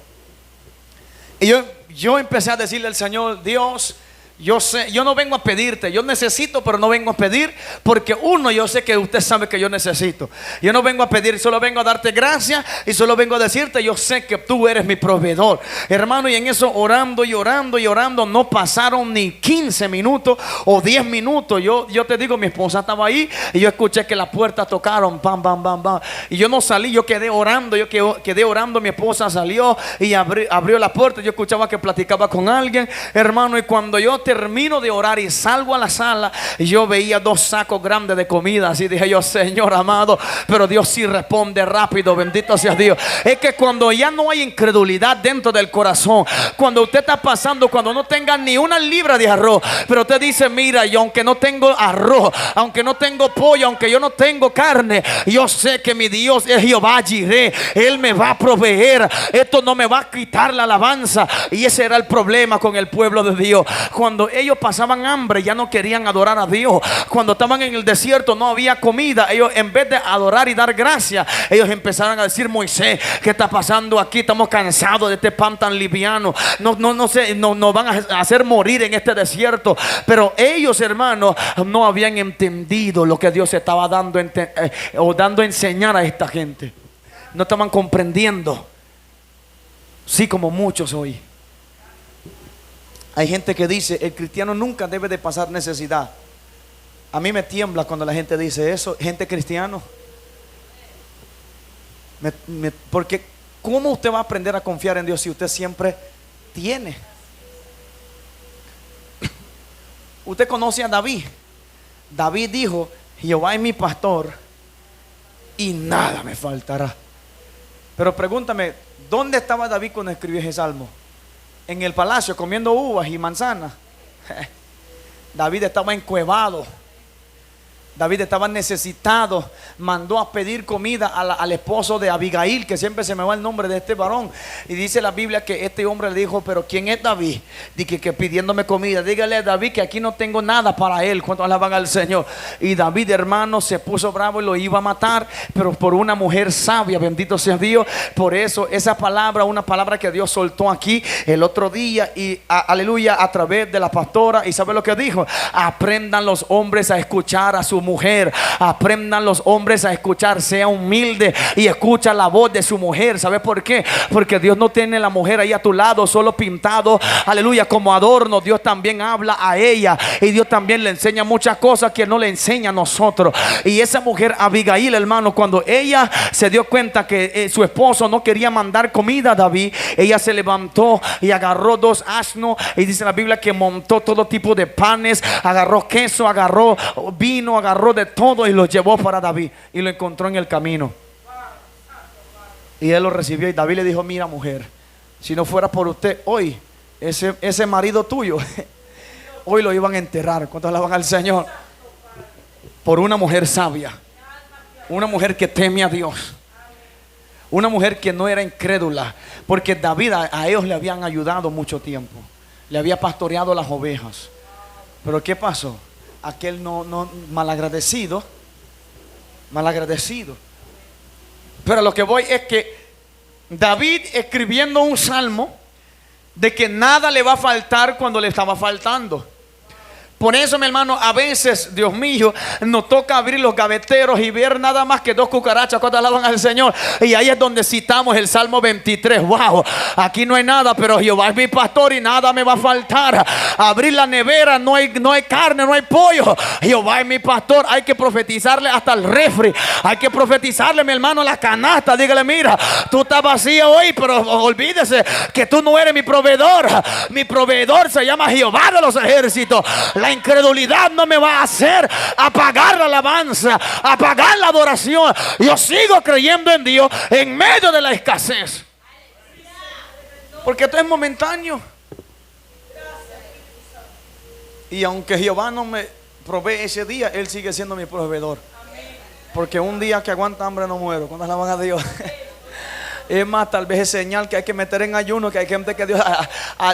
Y yo empecé a decirle al Señor: Dios, yo sé, yo no vengo a pedirte, yo necesito, pero no vengo a pedir, porque yo sé que usted sabe que yo necesito. Yo no vengo a pedir, solo vengo a darte gracias y solo vengo a decirte: yo sé que tú eres mi proveedor, hermano. Y en eso orando y orando y orando, no pasaron ni 15 minutos o 10 minutos. Yo te digo, mi esposa estaba ahí y yo escuché que las puertas tocaron, pam, pam, pam, pam. Y yo no salí, yo quedé orando, quedé orando. Mi esposa salió y abrió la puerta. Yo escuchaba que platicaba con alguien, hermano. Y cuando yo termino de orar y salgo a la sala, yo veía 2 sacos grandes de comida. Así dije yo: Señor amado, pero Dios sí responde rápido, bendito sea Dios. Es que cuando ya no hay incredulidad dentro del corazón, cuando usted está pasando, cuando no tenga ni una libra de arroz, pero usted dice: mira, yo aunque no tengo arroz, aunque no tengo pollo, aunque yo no tengo carne, yo sé que mi Dios es Jehová Jireh, Él me va a proveer, esto no me va a quitar la alabanza. Y ese era el problema con el pueblo de Dios. Cuando ellos pasaban hambre, ya no querían adorar a Dios. Cuando estaban en el desierto, no había comida. Ellos, en vez de adorar y dar gracias, ellos empezaron a decir: Moisés, ¿qué está pasando aquí? Estamos cansados de este pan tan liviano. No sé, nos van a hacer morir en este desierto. Pero ellos, hermanos, no habían entendido lo que Dios estaba dando a enseñar a esta gente. No estaban comprendiendo. Sí, como muchos hoy. Hay gente que dice: el cristiano nunca debe de pasar necesidad. A mí me tiembla cuando la gente dice eso. Gente cristiano, porque ¿cómo usted va a aprender a confiar en Dios si usted siempre tiene? Usted conoce a David. David dijo: Jehová es mi pastor y nada me faltará. Pero pregúntame, ¿dónde estaba David cuando escribió ese salmo? En el palacio comiendo uvas y manzanas. David estaba encuevado. David estaba necesitado. Mandó a pedir comida al esposo de Abigail, que siempre se me va el nombre de este varón. Y dice la Biblia que este hombre le dijo: pero ¿quién es David? Dice que pidiéndome comida. Dígale a David que aquí no tengo nada para él. ¿Cuánto alaban al Señor? Y David, hermano, se puso bravo y lo iba a matar, pero por una mujer sabia, bendito sea Dios. Por eso esa palabra, una palabra que Dios soltó aquí el otro día, y aleluya, a través de la pastora. ¿Y sabe lo que dijo? Aprendan los hombres a escuchar a su mujer. Aprendan los hombres a escuchar. Sea humilde y escucha la voz de su mujer. ¿Sabe por qué? Porque Dios no tiene la mujer ahí a tu lado solo pintado, aleluya, como adorno. Dios también habla a ella, y Dios también le enseña muchas cosas que no le enseña a nosotros. Y esa mujer Abigail, hermano, cuando ella se dio cuenta que su esposo no quería mandar comida a David, ella se levantó y agarró 2 asnos, y dice la Biblia que montó todo tipo de panes, agarró queso, agarró vino, agarró de todo y lo llevó para David, y lo encontró en el camino. Y él lo recibió, y David le dijo: mira, mujer, si no fuera por usted, hoy ese marido tuyo hoy lo iban a enterrar. ¿Cuántos alaban al Señor? Por una mujer sabia, una mujer que teme a Dios, una mujer que no era incrédula. Porque David a ellos le habían ayudado mucho tiempo, le había pastoreado las ovejas. Pero ¿qué pasó? Aquel malagradecido Pero a lo que voy es que David escribiendo un salmo de que nada le va a faltar cuando le estaba faltando. Por eso, mi hermano, a veces, Dios mío, nos toca abrir los gaveteros y ver nada más que 2 cucarachas cuando alaban al Señor. Y ahí es donde citamos el Salmo 23. Wow, aquí no hay nada, pero Jehová es mi pastor y nada me va a faltar. Abrir la nevera, no hay carne, no hay pollo. Jehová es mi pastor. Hay que profetizarle hasta el refri. Hay que profetizarle, mi hermano, la canasta. Dígale, mira, tú estás vacío hoy, pero olvídese que tú no eres mi proveedor. Mi proveedor se llama Jehová de los ejércitos. La incredulidad no me va a hacer apagar la alabanza, apagar la adoración. Yo sigo creyendo en Dios en medio de la escasez, porque esto es momentáneo. Y aunque Jehová no me provee ese día, Él sigue siendo mi proveedor, porque un día que aguanta hambre no muero. ¿Cuándo alaban a Dios? Es más, tal vez es señal que hay que meter en ayuno, que hay gente que Dios,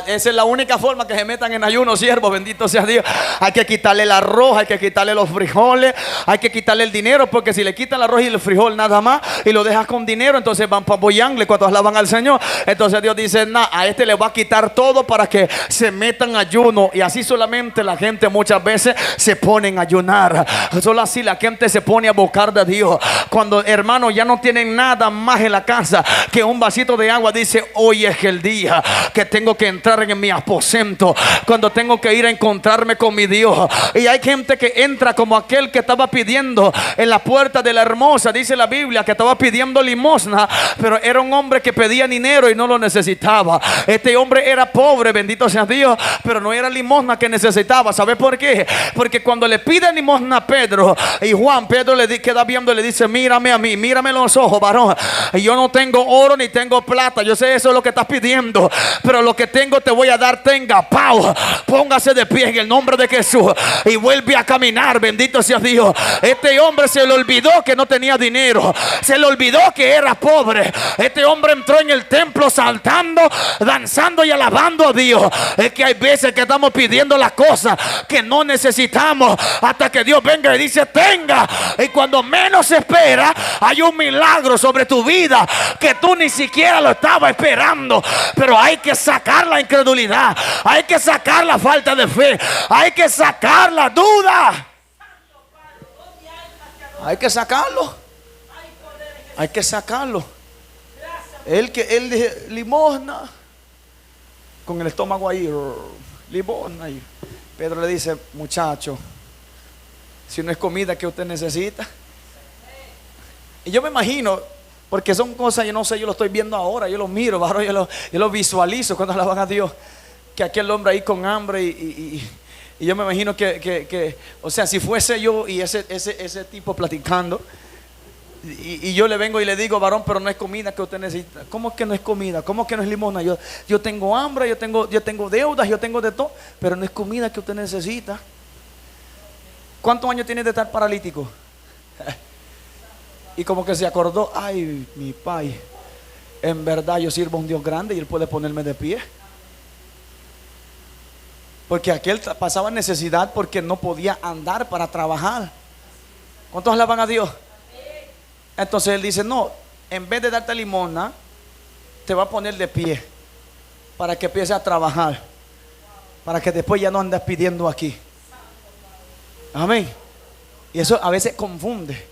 esa es la única forma que se metan en ayuno, siervos, bendito sea Dios. Hay que quitarle el arroz, hay que quitarle los frijoles, hay que quitarle el dinero, porque si le quitan el arroz y el frijol nada más y lo dejas con dinero, entonces van para Boyangle cuando alaban al Señor. Entonces Dios dice, nah, a este le va a quitar todo para que se metan en ayuno. Y así solamente la gente muchas veces se pone en ayunar. Solo así la gente se pone a buscar de Dios. Cuando, hermanos, ya no tienen nada más en la casa que un vasito de agua, dice, hoy es el día que tengo que entrar en mi aposento, cuando tengo que ir a encontrarme con mi Dios. Y hay gente que entra como aquel que estaba pidiendo en la puerta de la hermosa. Dice la Biblia que estaba pidiendo limosna, pero era un hombre que pedía dinero y no lo necesitaba. Este hombre era pobre, bendito sea Dios, pero no era limosna que necesitaba. ¿Sabe por qué? Porque cuando le pide limosna a Pedro y Juan, Pedro le queda viendo y le dice, mírame a mí, mírame los ojos, varón. Y yo no tengo oro ni tengo plata, yo sé eso es lo que estás pidiendo, pero lo que tengo te voy a dar. Tenga, pau, póngase de pie en el nombre de Jesús y vuelve a caminar, bendito sea Dios. Este hombre se le olvidó que no tenía dinero, se le olvidó que era pobre. Este hombre entró en el templo saltando, danzando y alabando a Dios. Es que hay veces que estamos pidiendo las cosas que no necesitamos hasta que Dios venga y dice, tenga. Y cuando menos se espera, hay un milagro sobre tu vida que tú ni siquiera lo estabas esperando. Pero hay que sacar la incredulidad, hay que sacar la falta de fe, hay que sacar la duda, hay que sacarlo, hay que sacarlo. Él dice limosna, con el estómago ahí, limosna. Y Pedro le dice, muchacho, si no es comida que usted necesita. Y yo me imagino, porque son cosas, yo no sé, yo lo estoy viendo ahora, yo lo miro, yo lo visualizo cuando alaban a Dios, que aquel hombre ahí con hambre y yo me imagino que, o sea, si fuese yo y ese tipo platicando, y yo le vengo y le digo, varón, pero no es comida que usted necesita. ¿Cómo que no es comida? ¿Cómo que no es limosna? Yo tengo hambre, yo tengo deudas, yo tengo de todo, pero no es comida que usted necesita. ¿Cuántos años tiene de estar paralítico? Y como que se acordó, ay, mi pai, en verdad yo sirvo a un Dios grande y Él puede ponerme de pie. Porque aquel pasaba necesidad porque no podía andar para trabajar. ¿Cuántos alaban a Dios? Entonces Él dice, no, en vez de darte limosna, te va a poner de pie para que empieces a trabajar, para que después ya no andes pidiendo aquí. Amén. Y eso a veces confunde,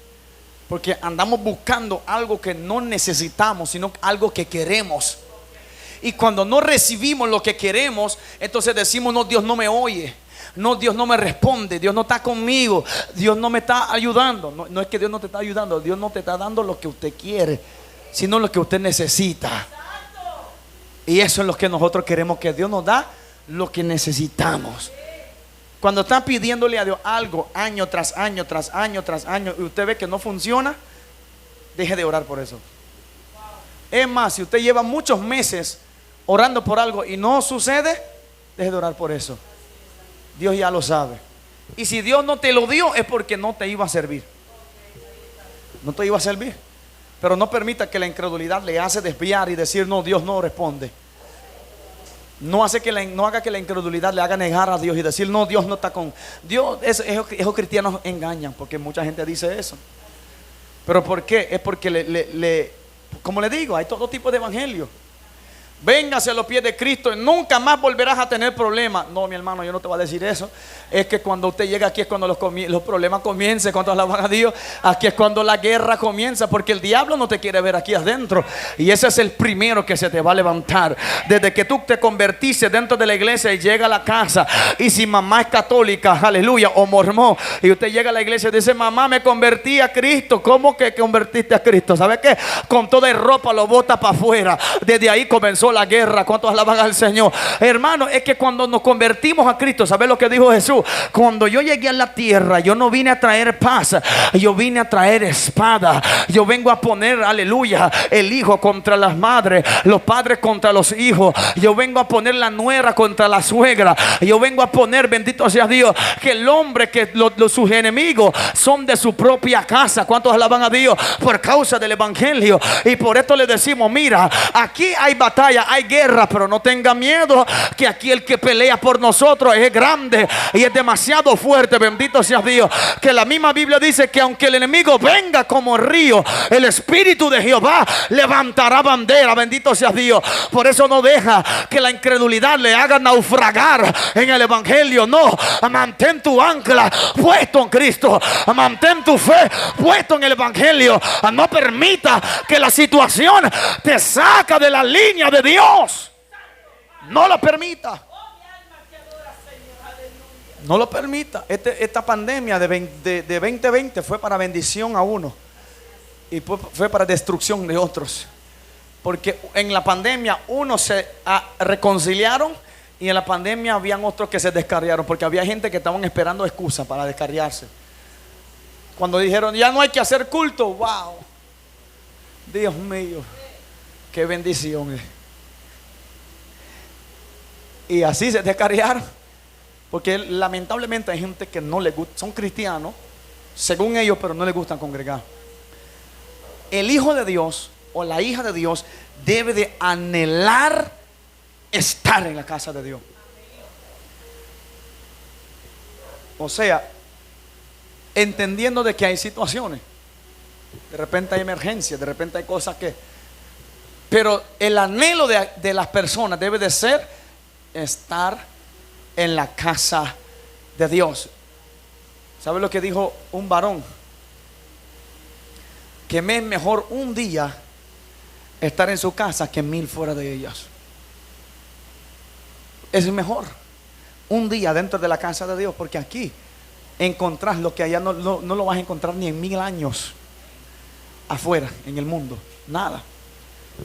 porque andamos buscando algo que no necesitamos, sino algo que queremos. Y cuando no recibimos lo que queremos, entonces decimos, no, Dios no me oye, no, Dios no me responde, Dios no está conmigo, Dios no me está ayudando. No es que Dios no te está ayudando, Dios no te está dando lo que usted quiere, sino lo que usted necesita. Y eso es lo que nosotros queremos, que Dios nos da lo que necesitamos. Cuando está pidiéndole a Dios algo año tras año, tras año, tras año, y usted ve que no funciona, deje de orar por eso. Es más, si usted lleva muchos meses orando por algo y no sucede, deje de orar por eso. Dios ya lo sabe. Y si Dios no te lo dio, es porque no te iba a servir. No te iba a servir. Pero no permita que la incredulidad le hace desviar y decir, no, Dios no responde. No haga que la incredulidad le haga negar a Dios y decir, no, Dios no está con Dios. Esos cristianos engañan, porque mucha gente dice eso. ¿Pero por qué? Es porque como le digo, hay todo tipo de evangelio. Véngase a los pies de Cristo y nunca más volverás a tener problemas. No, mi hermano, yo no te voy a decir eso. Es que cuando usted llega aquí es cuando los problemas comiencen. Cuando alaban a Dios, aquí es cuando la guerra comienza. Porque el diablo no te quiere ver aquí adentro. Y ese es el primero que se te va a levantar. Desde que tú te convertiste dentro de la iglesia y llega a la casa. Y si mamá es católica, aleluya, o mormón, y usted llega a la iglesia y dice: mamá, me convertí a Cristo. ¿Cómo que convertiste a Cristo? ¿Sabe qué? Con toda ropa lo bota para afuera. Desde ahí comenzó la guerra. ¿Cuántos alaban al Señor? Hermano, es que cuando nos convertimos a Cristo, ¿sabes lo que dijo Jesús? Cuando yo llegué a la tierra, yo no vine a traer paz, yo vine a traer espada. Yo vengo a poner, aleluya, el hijo contra las madres, los padres contra los hijos. Yo vengo a poner la nuera contra la suegra. Yo vengo a poner, bendito sea Dios, que el hombre, que sus enemigos son de su propia casa. ¿Cuántos alaban a Dios? Por causa del evangelio. Y por esto le decimos: mira, aquí hay batalla, hay guerra, pero no tenga miedo, que aquí el que pelea por nosotros es grande y es demasiado fuerte. Bendito sea Dios, que la misma Biblia dice que aunque el enemigo venga como río, el Espíritu de Jehová levantará bandera. Bendito sea Dios. Por eso no deja que la incredulidad le haga naufragar en el evangelio. No, mantén tu ancla puesto en Cristo, mantén tu fe puesto en el evangelio. No permita que la situación te saca de la línea de Dios. No lo permita. No lo permita. Esta pandemia de 2020 fue para bendición a uno y fue para destrucción de otros. Porque en la pandemia unos se reconciliaron y en la pandemia habían otros que se descarriaron. Porque había gente que estaban esperando excusas para descarriarse. Cuando dijeron: ya no hay que hacer culto. Wow, Dios mío, qué bendición. Y así se descarriaron. Porque lamentablemente hay gente que no le gusta, son cristianos según ellos, pero no les gusta congregar. El hijo de Dios o la hija de Dios debe de anhelar estar en la casa de Dios. O sea, entendiendo de que hay situaciones, de repente hay emergencias, de repente hay cosas que, pero el anhelo de las personas debe de ser estar en la casa de Dios. ¿Sabe lo que dijo un varón? Que me es mejor un día estar en su casa que 1000 fuera de ellas. Es mejor un día dentro de la casa de Dios, porque aquí encontrás lo que allá no lo vas a encontrar ni en 1000 años afuera en el mundo. Nada.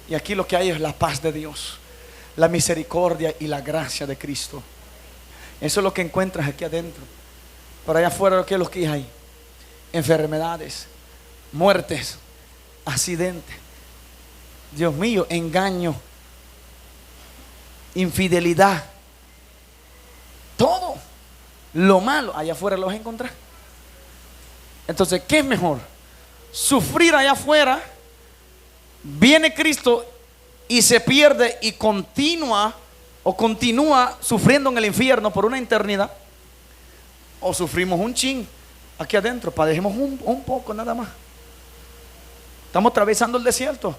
Y aquí lo que hay es la paz de Dios, la misericordia y la gracia de Cristo. Eso es lo que encuentras aquí adentro. Por allá afuera, lo que hay: enfermedades, muertes, accidentes, Dios mío, engaño, infidelidad, todo lo malo allá afuera lo vas a encontrar. Entonces, ¿qué es mejor? Sufrir allá afuera, viene Cristo y se pierde y continúa sufriendo en el infierno por una eternidad, o sufrimos un chin aquí adentro, padecemos un poco nada más. Estamos atravesando el desierto,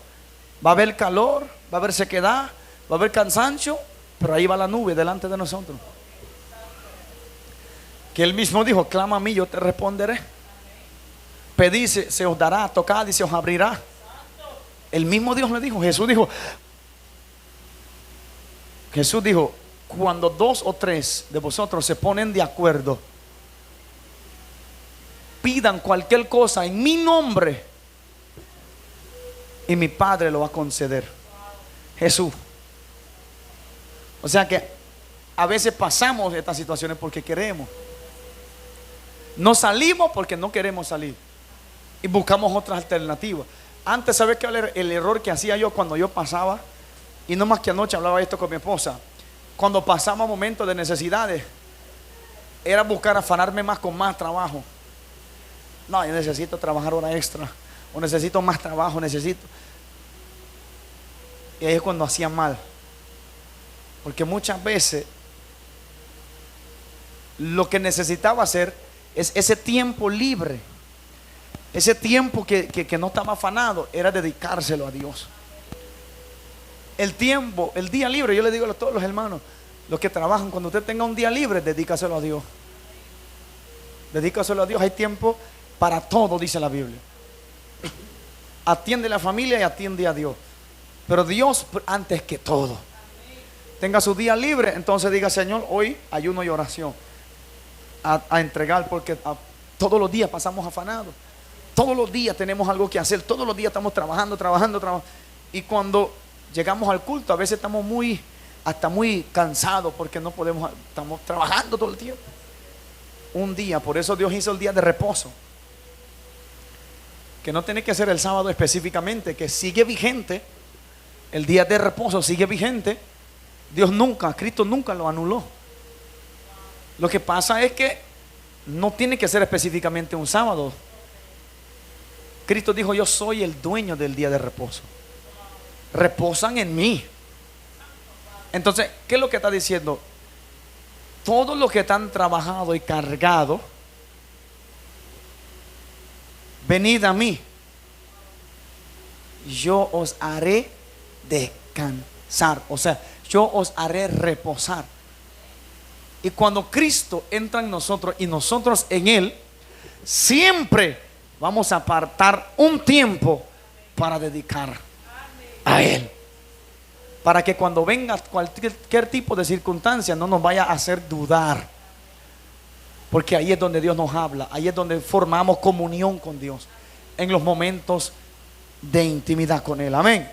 va a haber calor, va a haber sequedad, va a haber cansancio, pero ahí va la nube delante de nosotros, que él mismo dijo: clama a mí, yo te responderé. Pedid, se os dará; tocad y se os abrirá. El mismo Dios le dijo. Jesús dijo: cuando 2 o 3 de vosotros se ponen de acuerdo, pidan cualquier cosa en mi nombre y mi Padre lo va a conceder. Jesús. O sea que a veces pasamos estas situaciones porque queremos. No salimos porque no queremos salir y buscamos otras alternativas. Antes, ¿sabes qué era el error que hacía yo cuando yo pasaba? Y no más que anoche hablaba esto con mi esposa. Cuando pasaba momentos de necesidades, era buscar afanarme más con más trabajo. No, yo necesito trabajar hora extra, o necesito más trabajo, necesito. Y ahí es cuando hacía mal. Porque muchas veces lo que necesitaba hacer es ese tiempo libre Ese tiempo que no estaba afanado era dedicárselo a Dios. El tiempo, el día libre, yo le digo a todos los hermanos, los que trabajan, cuando usted tenga un día libre, dedícaselo a Dios. Dedícaselo a Dios. Hay tiempo para todo, dice la Biblia. Atiende a la familia y atiende a Dios. Pero Dios antes que todo. Tenga su día libre, entonces diga: Señor, hoy ayuno y oración a entregar, porque todos los días pasamos afanados. Todos los días tenemos algo que hacer. Todos los días estamos trabajando. Y cuando llegamos al culto, a veces estamos hasta muy cansados, porque no podemos, estamos trabajando todo el tiempo. Un día, por eso Dios hizo el día de reposo, que no tiene que ser el sábado específicamente, que sigue vigente. El día de reposo sigue vigente. Cristo nunca lo anuló. Lo que pasa es que no tiene que ser específicamente un sábado. Cristo dijo: yo soy el dueño del día de reposo. Reposan en mí. Entonces, ¿qué es lo que está diciendo? Todos los que están trabajados y cargados, venid a mí, yo os haré descansar. O sea, yo os haré reposar. Y cuando Cristo entra en nosotros y nosotros en Él, siempre vamos a apartar un tiempo para dedicar a Él, para que cuando venga cualquier tipo de circunstancia no nos vaya a hacer dudar, porque ahí es donde Dios nos habla. Ahí es donde formamos comunión con Dios, en los momentos de intimidad con Él. Amén.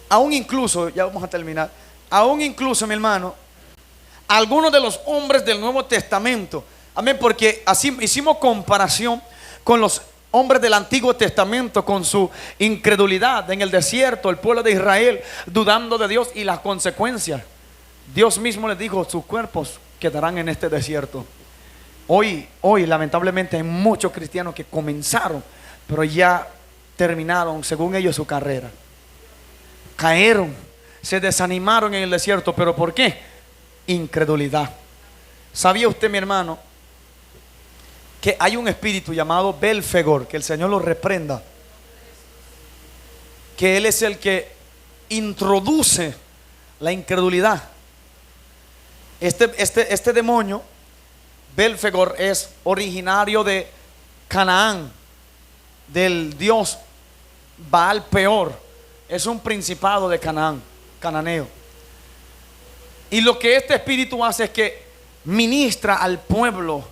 Aún incluso, ya vamos a terminar, aún incluso, mi hermano, algunos de los hombres del Nuevo Testamento, amén, porque así hicimos comparación con los hombres del Antiguo Testamento, con su incredulidad en el desierto, el pueblo de Israel dudando de Dios y las consecuencias. Dios mismo les dijo: sus cuerpos quedarán en este desierto. Hoy lamentablemente hay muchos cristianos que comenzaron, pero ya terminaron, según ellos, su carrera. Cayeron, se desanimaron en el desierto. ¿Pero por qué? Incredulidad. ¿Sabía usted, mi hermano, que hay un espíritu llamado Belfegor, que el Señor lo reprenda, que Él es el que introduce la incredulidad? Este demonio, Belfegor, es originario de Canaán, del dios Baal Peor. Es un principado de Canaán, cananeo. Y lo que este espíritu hace es que ministra al pueblo.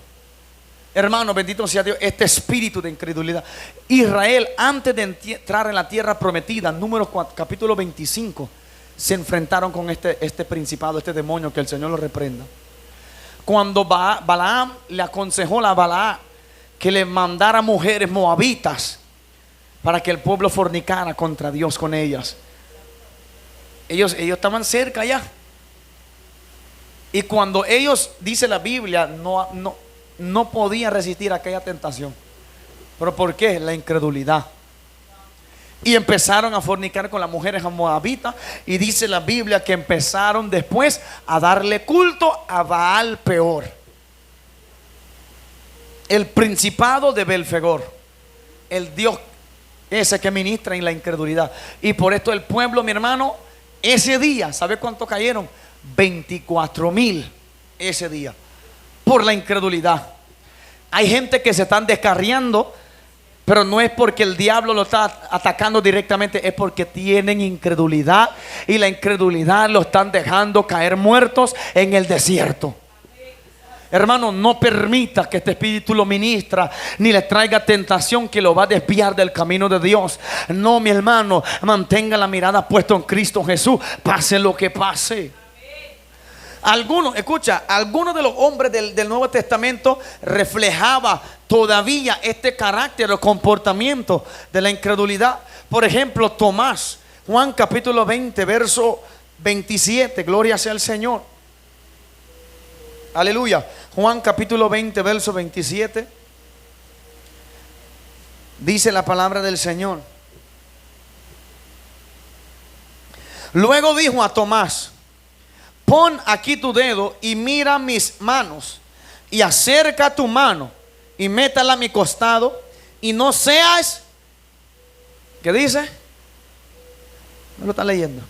Hermano, bendito sea Dios, este espíritu de incredulidad. Israel, antes de entrar en la tierra prometida, Números capítulo 25, se enfrentaron con este principado, este demonio, que el Señor lo reprenda. Cuando Balaam le aconsejó a Balaam que le mandara mujeres moabitas para que el pueblo fornicara contra Dios con ellas, ellos estaban cerca ya. Y cuando ellos, dice la Biblia, no podían resistir aquella tentación. ¿Pero por qué? La incredulidad. Y empezaron a fornicar con las mujeres moabitas. Y dice la Biblia que empezaron después a darle culto a Baal Peor, el principado de Belfegor, el dios ese que ministra en la incredulidad. Y por esto el pueblo, mi hermano, ese día, ¿sabe cuánto cayeron? 24,000 ese día, por la incredulidad. Hay gente que se están descarriando, pero no es porque el diablo lo está atacando directamente, es porque tienen incredulidad, y la incredulidad lo están dejando caer muertos en el desierto. Hermano, no permita que este espíritu lo ministra, ni le traiga tentación que lo va a desviar del camino de Dios. No, mi hermano, mantenga la mirada puesta en Cristo Jesús, pase lo que pase. Algunos de los hombres del Nuevo Testamento reflejaba todavía este carácter o comportamiento de la incredulidad. Por ejemplo, Tomás, Juan capítulo 20, verso 27, gloria sea al Señor. Aleluya. Juan capítulo 20, verso 27. Dice la palabra del Señor: luego dijo a Tomás: pon aquí tu dedo y mira mis manos, y acerca tu mano y métala a mi costado, y no seas, ¿qué dice? No lo está leyendo.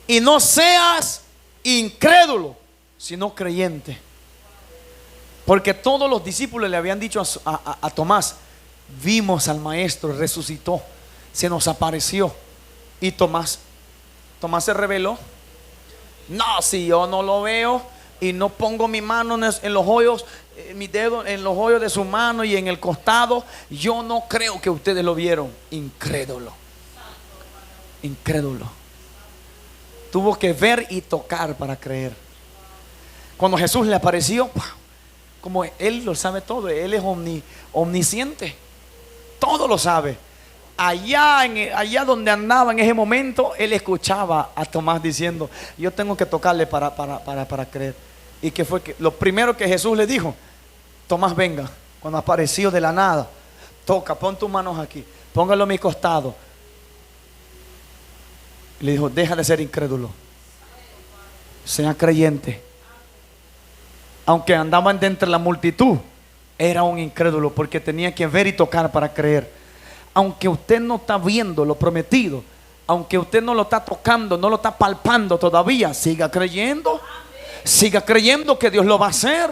Y no seas incrédulo, sino creyente. Porque todos los discípulos le habían dicho a Tomás: vimos al maestro, resucitó, se nos apareció. Y Tomás se rebeló. No, si yo no lo veo y no pongo mi mano en los hoyos, mi dedo en los hoyos de su mano y en el costado, yo no creo que ustedes lo vieron. Incrédulo. Incrédulo. Tuvo que ver y tocar para creer. Cuando Jesús le apareció, como Él lo sabe todo, Él es omnisciente, todo lo sabe. Allá donde andaba en ese momento, Él escuchaba a Tomás diciendo: yo tengo que tocarle para creer. Y que fue que lo primero que Jesús le dijo: Tomás, venga. Cuando apareció de la nada, toca, pon tus manos aquí, póngalo a mi costado. Le dijo: deja de ser incrédulo, sea creyente. Aunque andaban de entre la multitud, era un incrédulo porque tenía que ver y tocar para creer. Aunque usted no está viendo lo prometido, aunque usted no lo está tocando, no lo está palpando todavía, siga creyendo. Siga creyendo que Dios lo va a hacer.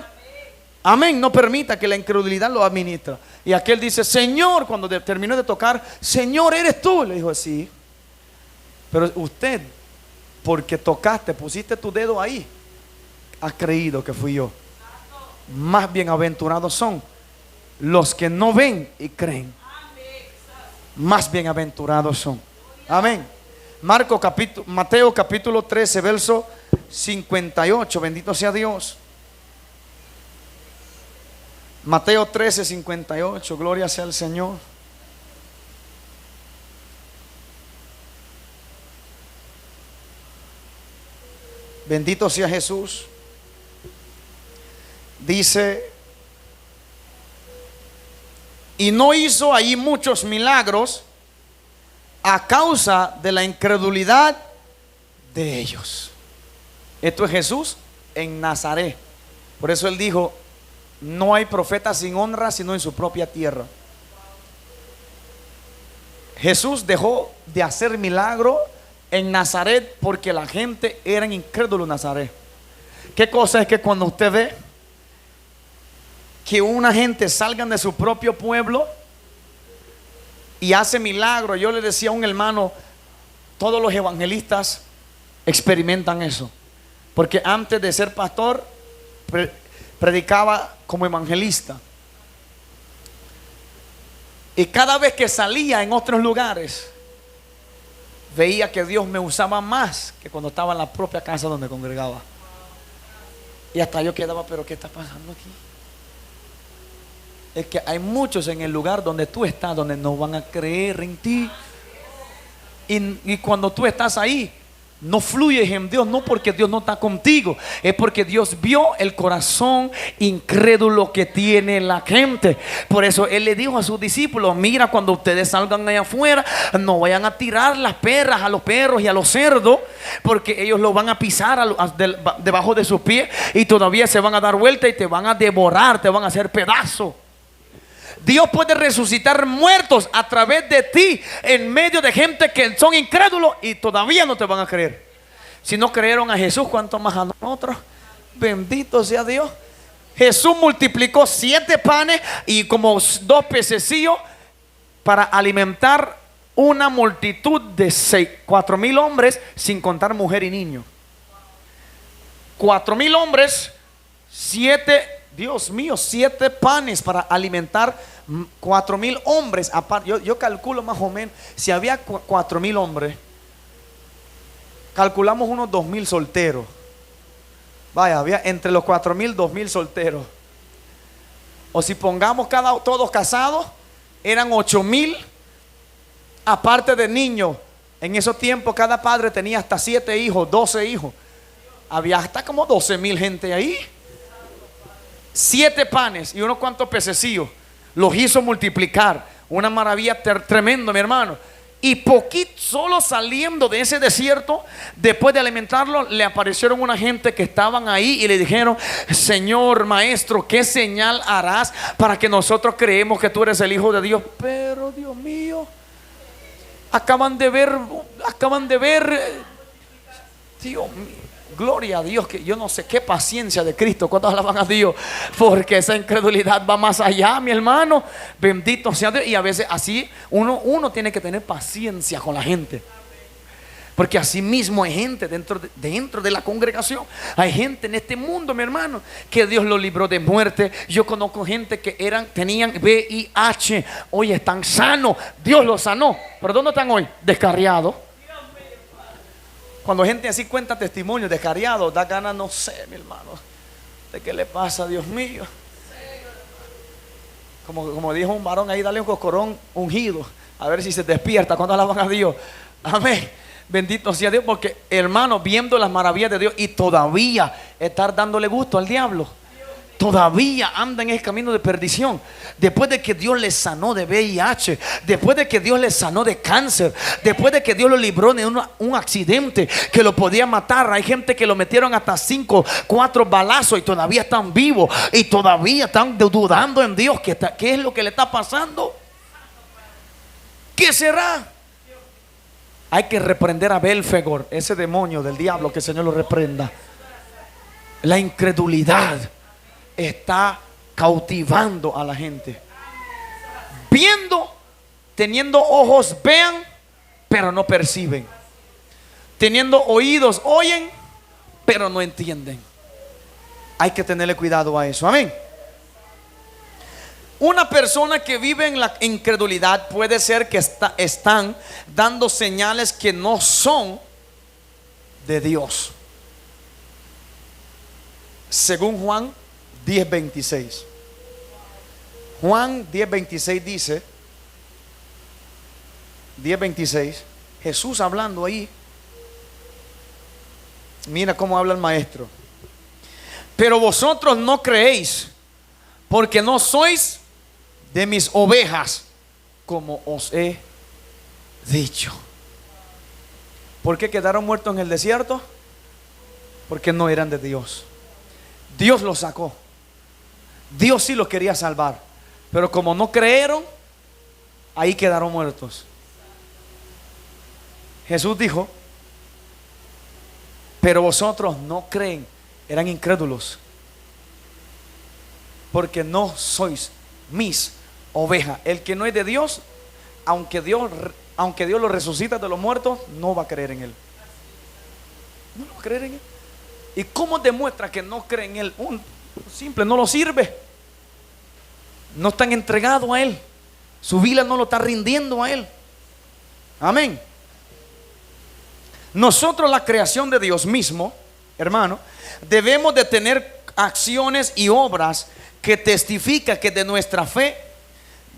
Amén. No permita que la incredulidad lo administre. Y aquel dice: Señor, cuando terminó de tocar: Señor, ¿eres tú? Le dijo: sí. Pero usted, porque tocaste, pusiste tu dedo ahí, has creído que fui yo. Más bienaventurados son los que no ven y creen. Más bienaventurados son. Amén. Mateo capítulo 13, verso 58. Bendito sea Dios. Mateo 13, 58. Gloria sea al Señor. Bendito sea Jesús. Dice: y no hizo allí muchos milagros a causa de la incredulidad de ellos. Esto es Jesús en Nazaret. Por eso Él dijo: no hay profeta sin honra sino en su propia tierra. Jesús dejó de hacer milagro en Nazaret porque la gente era incrédula en Nazaret. ¿Qué cosa es que cuando usted ve que una gente salgan de su propio pueblo y hace milagro? Yo le decía a un hermano: todos los evangelistas experimentan eso, porque antes de ser pastor predicaba como evangelista, y cada vez que salía en otros lugares veía que Dios me usaba más que cuando estaba en la propia casa donde congregaba. Y hasta yo quedaba: pero ¿qué está pasando aquí? Es que hay muchos en el lugar donde tú estás, donde no van a creer en ti. Y cuando tú estás ahí, no fluyes en Dios, no porque Dios no está contigo, es porque Dios vio el corazón incrédulo que tiene la gente. Por eso Él le dijo a sus discípulos: mira, cuando ustedes salgan allá afuera, no vayan a tirar las perras a los perros y a los cerdos, porque ellos lo van a pisar debajo de sus pies, y todavía se van a dar vuelta y te van a devorar, te van a hacer pedazos. Dios puede resucitar muertos a través de ti, en medio de gente que son incrédulos y todavía no te van a creer. Si no creyeron a Jesús, ¿cuánto más a nosotros? Bendito sea Dios. Jesús multiplicó 7 panes y como 2 pececillos para alimentar una multitud de 4,000 hombres, sin contar mujer y niño. 4,000 hombres, 7 panes para alimentar 4,000 hombres. Yo calculo más o menos, si había 4,000 hombres, calculamos unos 2,000 solteros. Vaya, había entre los 4,000, 2,000 solteros. O si pongamos todos casados, eran 8,000, aparte de niños. En esos tiempos cada padre tenía hasta 7 hijos, 12 hijos. Había hasta como 12,000 gente ahí. 7 panes y unos cuantos pececillos los hizo multiplicar. Una maravilla tremenda, mi hermano. Y poquito, solo saliendo de ese desierto, después de alimentarlo, le aparecieron una gente que estaban ahí y le dijeron: Señor, maestro, ¿qué señal harás para que nosotros creemos que tú eres el Hijo de Dios? Pero Dios mío, acaban de ver, Dios mío. Gloria a Dios, que yo no sé qué paciencia de Cristo. ¿Cuántos alaban a Dios? Porque esa incredulidad va más allá, mi hermano. Bendito sea Dios. Y a veces así uno tiene que tener paciencia con la gente. Porque así mismo hay gente dentro de la congregación. Hay gente en este mundo, mi hermano, que Dios lo libró de muerte. Yo conozco gente que tenían VIH. Hoy están sanos. Dios los sanó. ¿Pero dónde están hoy? Descarriados. Cuando gente así cuenta testimonios descarriados, da ganas, no sé, mi hermano, de qué le pasa, Dios mío. Como dijo un varón ahí, dale un coscorrón ungido, a ver si se despierta cuando alaban a Dios. Amén. Bendito sea Dios, porque hermano, viendo las maravillas de Dios y todavía estar dándole gusto al diablo. Todavía anda en el camino de perdición. Después de que Dios le sanó de VIH, después de que Dios le sanó de cáncer, después de que Dios lo libró de un accidente que lo podía matar. Hay gente que lo metieron hasta 5, 4 balazos y todavía están vivos y todavía están dudando en Dios. ¿Qué es lo que le está pasando? ¿Qué será? Hay que reprender a Belfegor, ese demonio del diablo, que el Señor lo reprenda. La incredulidad está cautivando a la gente. Viendo, teniendo ojos vean, pero no perciben. Teniendo oídos oyen, pero no entienden. Hay que tenerle cuidado a eso. Amén. Una persona que vive en la incredulidad puede ser que están dando señales que no son de Dios. Según Juan 10:26. Juan 10:26 dice, 10:26, Jesús hablando ahí. Mira cómo habla el maestro. Pero vosotros no creéis, porque no sois de mis ovejas, como os he dicho. ¿Por qué quedaron muertos en el desierto? Porque no eran de Dios. Dios los sacó. Dios sí los quería salvar, pero como no creyeron, ahí quedaron muertos. Jesús dijo: pero vosotros no creen. Eran incrédulos, porque no sois mis ovejas. El que no es de Dios, aunque Dios lo resucita de los muertos, no va a creer en Él. No va a creer en Él. ¿Y cómo demuestra que no cree en Él? Simple, no lo sirve. No están entregados a Él. Su vida no lo está rindiendo a Él. Amén. Nosotros, la creación de Dios mismo, hermano, debemos de tener acciones y obras que testifica que de nuestra fe,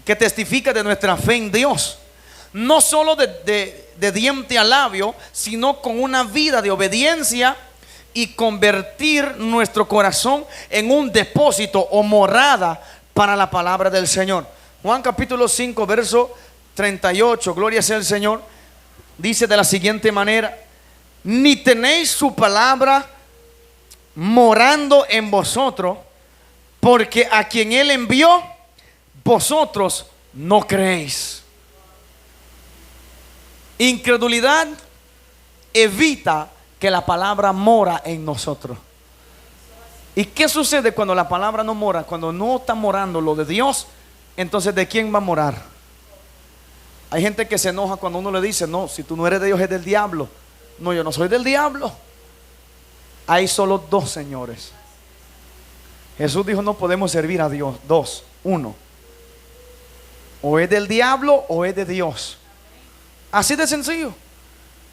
que testifica de nuestra fe en Dios. No solo de diente a labio, sino con una vida de obediencia y convertir nuestro corazón en un depósito o morada para la palabra del Señor. Juan capítulo 5 verso 38, gloria sea el Señor, dice de la siguiente manera: ni tenéis su palabra morando en vosotros, porque a quien Él envió, vosotros no creéis. Incredulidad evita que la palabra mora en nosotros. ¿Y qué sucede cuando la palabra no mora? Cuando no está morando lo de Dios, entonces ¿de quién va a morar? Hay gente que se enoja cuando uno le dice: no, si tú no eres de Dios, es del diablo. No, yo no soy del diablo. Hay solo dos señores. Jesús dijo: no podemos servir a Dios. Dos, uno. O es del diablo o es de Dios. Así de sencillo.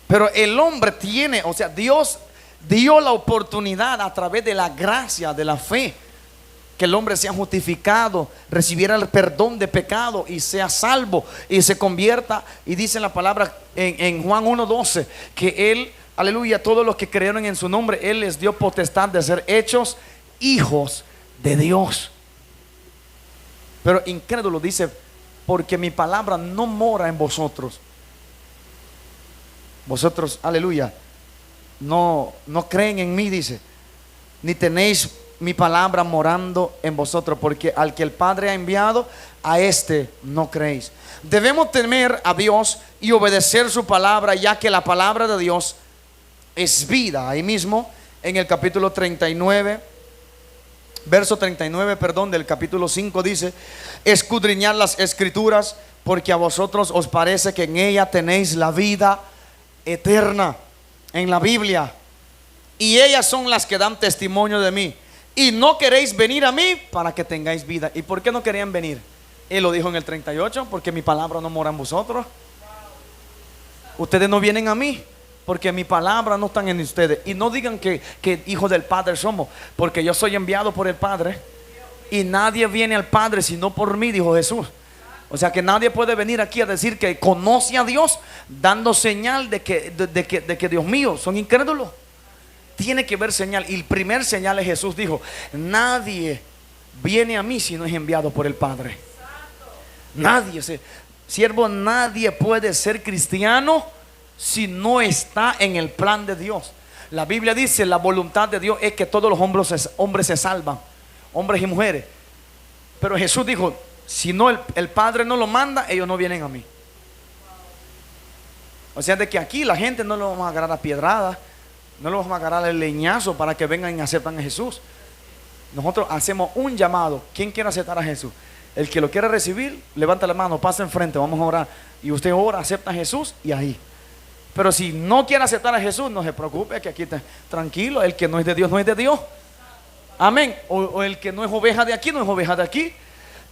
Pero el hombre tiene, o sea, Dios dio la oportunidad a través de la gracia, de la fe, que el hombre sea justificado, recibiera el perdón de pecado y sea salvo y se convierta. Y dice la palabra en Juan 1:12 que Él, aleluya, todos los que creyeron en su nombre, Él les dio potestad de ser hechos hijos de Dios. Pero incrédulo dice: porque mi palabra no mora en vosotros. vosotros, aleluya, no creen en mí, dice, ni tenéis mi palabra morando en vosotros, porque al que el Padre ha enviado, a este no creéis. Debemos temer a Dios y obedecer su palabra, ya que la palabra de Dios es vida. Ahí mismo en el capítulo 39, verso 39, perdón, del capítulo 5 dice: escudriñad las escrituras, porque a vosotros os parece que en ella tenéis la vida eterna. En la Biblia, y ellas son las que dan testimonio de mí, y no queréis venir a mí para que tengáis vida. ¿Y por qué no querían venir? Él lo dijo en el 38, porque mi palabra no mora en vosotros. Ustedes no vienen a mí porque mi palabra no está en ustedes. Y no digan que hijos del Padre somos, porque yo soy enviado por el Padre, y nadie viene al Padre sino por mí, dijo Jesús. O sea que nadie puede venir aquí a decir que conoce a Dios dando señal de que Dios mío, son incrédulos. Tiene que ver señal. Y el primer señal es Jesús dijo: nadie viene a mí si no es enviado por el Padre. Nadie, siervo, nadie puede ser cristiano si no está en el plan de Dios. La Biblia dice: la voluntad de Dios es que todos los hombres se salvan, hombres y mujeres. Pero Jesús dijo: si no el Padre no lo manda, ellos no vienen a mí. O sea, de que aquí la gente no lo vamos a agarrar a piedradas, no lo vamos a agarrar el leñazo para que vengan y aceptan a Jesús. Nosotros hacemos un llamado. ¿Quién quiere aceptar a Jesús? El que lo quiere recibir, levanta la mano, pasa enfrente, vamos a orar. Y usted ora, acepta a Jesús y ahí. Pero si no quiere aceptar a Jesús, no se preocupe, que aquí está tranquilo. El que no es de Dios, no es de Dios. Amén. O el que no es oveja de aquí, no es oveja de aquí.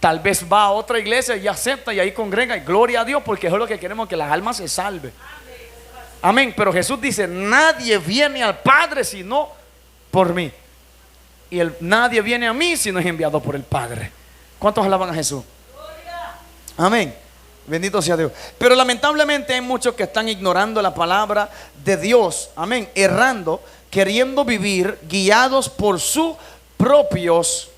Tal vez va a otra iglesia y acepta y ahí congrega, y gloria a Dios, porque eso es lo que queremos, que las almas se salven. Amén. Pero Jesús dice: nadie viene al Padre sino por mí, y nadie viene a mí si no es enviado por el Padre. ¿Cuántos alaban a Jesús? Amén. Bendito sea Dios. Pero lamentablemente hay muchos que están ignorando la palabra de Dios. Amén. Errando, queriendo vivir guiados por sus propios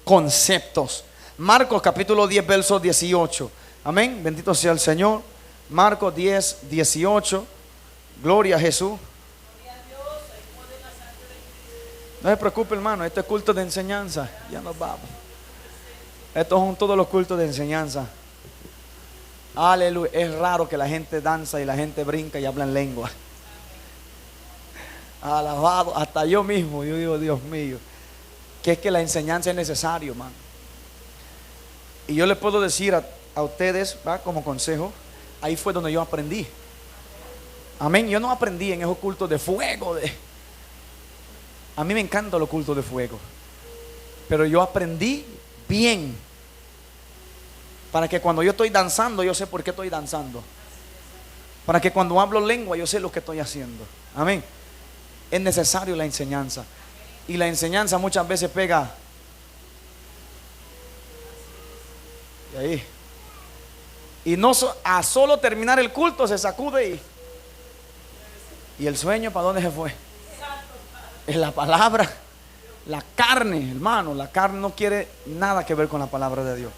conceptos. Marcos capítulo 10, verso 18. Amén. Bendito sea el Señor. Marcos 10, 18. Gloria a Jesús. No se preocupe, hermano. Este es culto de enseñanza. Ya nos vamos. Estos son todos los cultos de enseñanza. Aleluya. Es raro que la gente danza y la gente brinca y habla en lengua. Alabado. Hasta yo mismo, yo digo: Dios mío, que es que la enseñanza es necesaria, hermano. Y yo le puedo decir a ustedes, ¿va?, como consejo, ahí fue donde yo aprendí. Amén. Yo no aprendí en esos cultos de fuego. A mí me encantan los cultos de fuego, pero yo aprendí bien, para que cuando yo estoy danzando, yo sé por qué estoy danzando. Para que cuando hablo lengua, yo sé lo que estoy haciendo. Amén. Es necesario la enseñanza. Y la enseñanza muchas veces pega. Y ahí. Y no a solo terminar el culto se sacude y el sueño, ¿para dónde se fue? Es la palabra. La carne, hermano, la carne no quiere nada que ver con la palabra de Dios.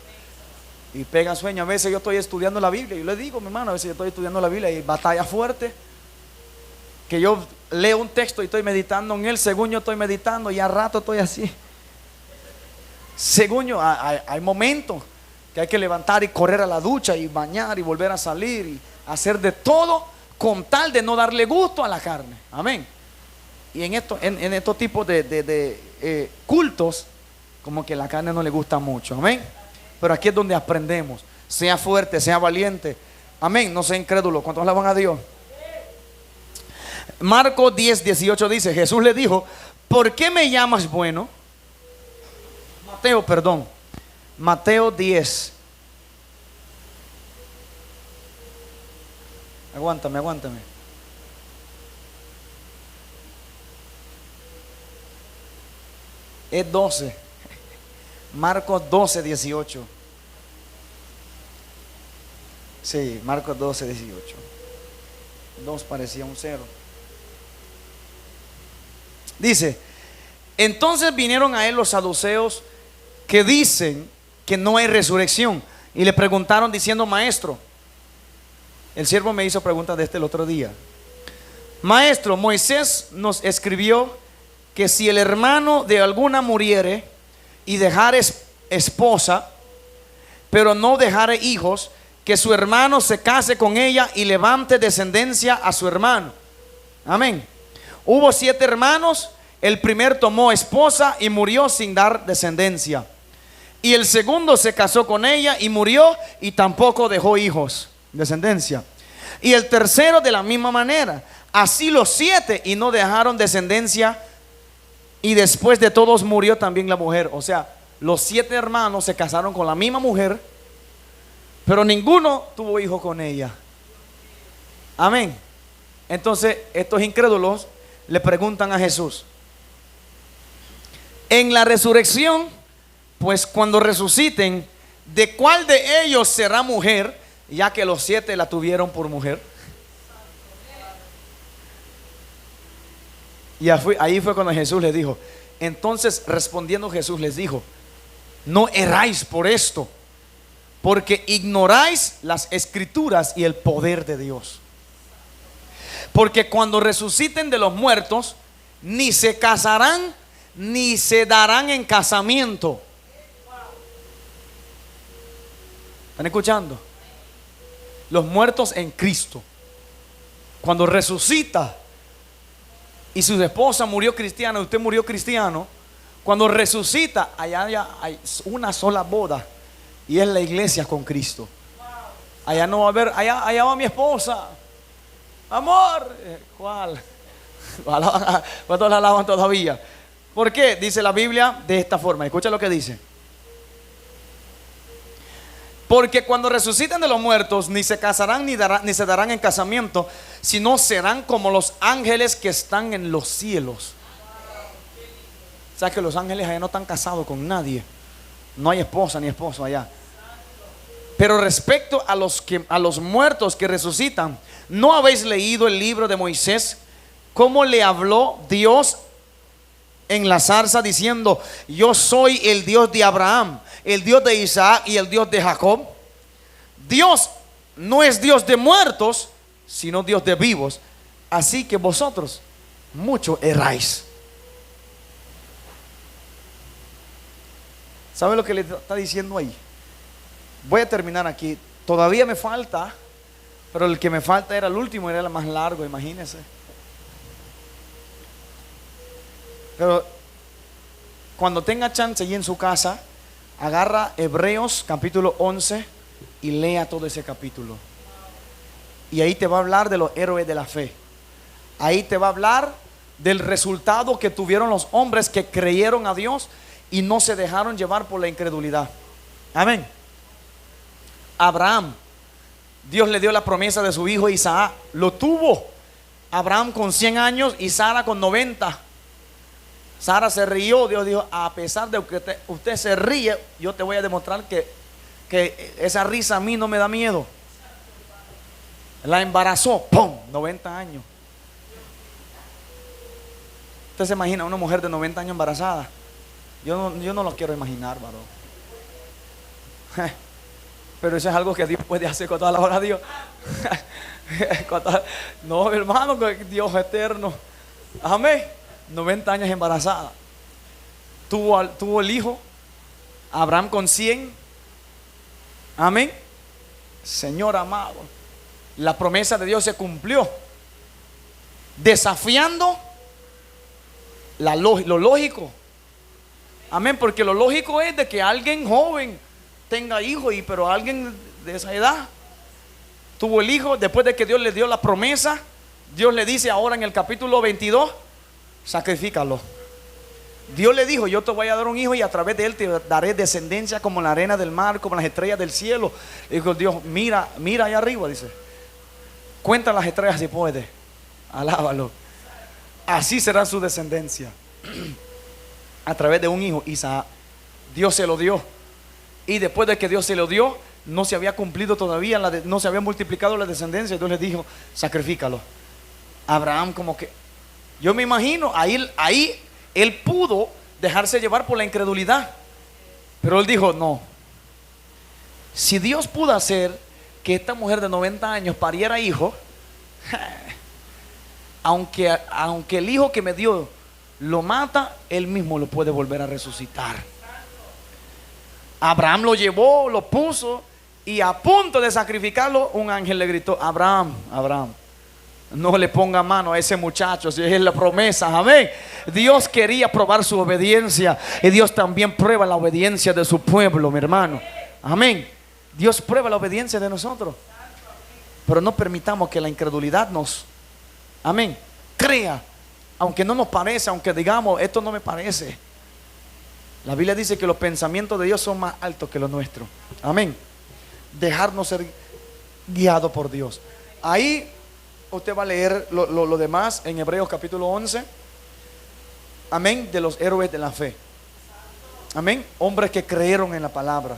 Y pega sueño. A veces yo estoy estudiando la Biblia. Yo le digo, mi hermano, a veces yo estoy estudiando la Biblia y batalla fuerte, que yo leo un texto y estoy meditando en él. Según yo estoy meditando, y a rato estoy así. Según yo, hay momentos que hay que levantar y correr a la ducha y bañar y volver a salir y hacer de todo con tal de no darle gusto a la carne. Amén. Y en estos tipos de cultos, como que la carne no le gusta mucho. Amén. Pero aquí es donde aprendemos. Sea fuerte, sea valiente. Amén. No sea incrédulo. ¿Cuántos alaban a Dios? Marcos 10, 18 dice: Jesús le dijo: ¿por qué me llamas bueno? Mateo 10. Aguántame. Es 12. Marcos 12, 18. Sí, Marcos 12, 18. 2 parecía un 0. Dice: entonces vinieron a él los saduceos, que dicen que no hay resurrección, y le preguntaron diciendo: maestro. El siervo me hizo preguntas de el otro día. Maestro, Moisés nos escribió que si el hermano de alguna muriere y dejare esposa, pero no dejare hijos, que su hermano se case con ella y levante descendencia a su hermano. Amén. Hubo 7 hermanos. El primer tomó esposa y murió sin dar descendencia. Y el segundo se casó con ella y murió y tampoco dejó hijos, descendencia. Y el tercero de la misma manera. Así los 7 y no dejaron descendencia. Y después de todos murió también la mujer. O sea, los 7 hermanos se casaron con la misma mujer, pero ninguno tuvo hijo con ella. Amén. Entonces estos incrédulos le preguntan a Jesús: en la resurrección, pues cuando resuciten, ¿de cuál de ellos será mujer? Ya que los 7 la tuvieron por mujer. Y ahí fue cuando Jesús les dijo. Entonces respondiendo Jesús les dijo: no erráis por esto, porque ignoráis las escrituras y el poder de Dios. Porque cuando resuciten de los muertos, ni se casarán ni se darán en casamiento. ¿Están escuchando? Los muertos en Cristo, cuando resucita y su esposa murió cristiana, usted murió cristiano, cuando resucita, allá hay una sola boda, y es la iglesia con Cristo. Allá no va a haber, allá va mi esposa, amor. ¿Cuál? ¿Cuántos la alaban todavía? ¿Por qué? Dice la Biblia de esta forma. Escucha lo que dice: porque cuando resuciten de los muertos, ni se casarán ni se darán en casamiento, sino serán como los ángeles que están en los cielos. O sea que los ángeles allá no están casados con nadie. No hay esposa ni esposo allá. Pero respecto a los muertos que resucitan, ¿no habéis leído el libro de Moisés? ¿Cómo le habló Dios en la zarza diciendo: yo soy el Dios de Abraham, el Dios de Isaac y el Dios de Jacob? Dios no es Dios de muertos, sino Dios de vivos. Así que vosotros mucho erráis. ¿Sabe lo que le está diciendo ahí? Voy a terminar aquí. Todavía me falta, pero el que me falta era el último, era el más largo, imagínense. Pero cuando tenga chance y en su casa, agarra Hebreos capítulo 11 y lea todo ese capítulo. Y ahí te va a hablar de los héroes de la fe. Ahí te va a hablar del resultado que tuvieron los hombres que creyeron a Dios y no se dejaron llevar por la incredulidad. Amén. Abraham, Dios le dio la promesa de su hijo Isaac. Lo tuvo Abraham con 100 años y Sara con 90. Sara se rió. Dios dijo: a pesar de que usted se ríe, yo te voy a demostrar que esa risa a mí no me da miedo. La embarazó, ¡pum! 90 años. Usted se imagina una mujer de 90 años embarazada. Yo no lo quiero imaginar, varón. Pero eso es algo que Dios puede hacer con toda la hora, Dios. No, hermano, Dios eterno. Amén. 90 años embarazada. Tuvo el hijo Abraham con 100. Amén. Señor amado, la promesa de Dios se cumplió, desafiando lo lógico. Amén. Porque lo lógico es de que alguien joven tenga hijos, pero alguien de esa edad tuvo el hijo. Después de que Dios le dio la promesa, Dios le dice ahora en el capítulo 22: sacrifícalo. Dios le dijo: yo te voy a dar un hijo y a través de él te daré descendencia como la arena del mar, como las estrellas del cielo. Dijo Dios: mira allá arriba, dice, cuenta las estrellas si puedes, alábalo. Así será su descendencia, a través de un hijo, Isaac. Dios se lo dio. Y después de que Dios se lo dio, no se había cumplido todavía, no se había multiplicado la descendencia. Dios le dijo: sacrifícalo. Abraham, como que, yo me imagino, ahí él pudo dejarse llevar por la incredulidad. Pero él dijo: no. Si Dios pudo hacer que esta mujer de 90 años pariera hijo, aunque el hijo que me dio lo mata, él mismo lo puede volver a resucitar. Abraham lo llevó, lo puso, y a punto de sacrificarlo, un ángel le gritó: Abraham, Abraham, no le ponga mano a ese muchacho, si es la promesa. Amén. Dios quería probar su obediencia, y Dios también prueba la obediencia de su pueblo, mi hermano. Amén. Dios prueba la obediencia de nosotros, pero no permitamos que la incredulidad nos, amén, crea, aunque no nos parece, aunque digamos esto no me parece. La Biblia dice que los pensamientos de Dios son más altos que los nuestros. Amén. Dejarnos ser guiado por Dios. Ahí usted va a leer lo demás en Hebreos capítulo 11. Amén. De los héroes de la fe. Amén. Hombres que creyeron en la palabra.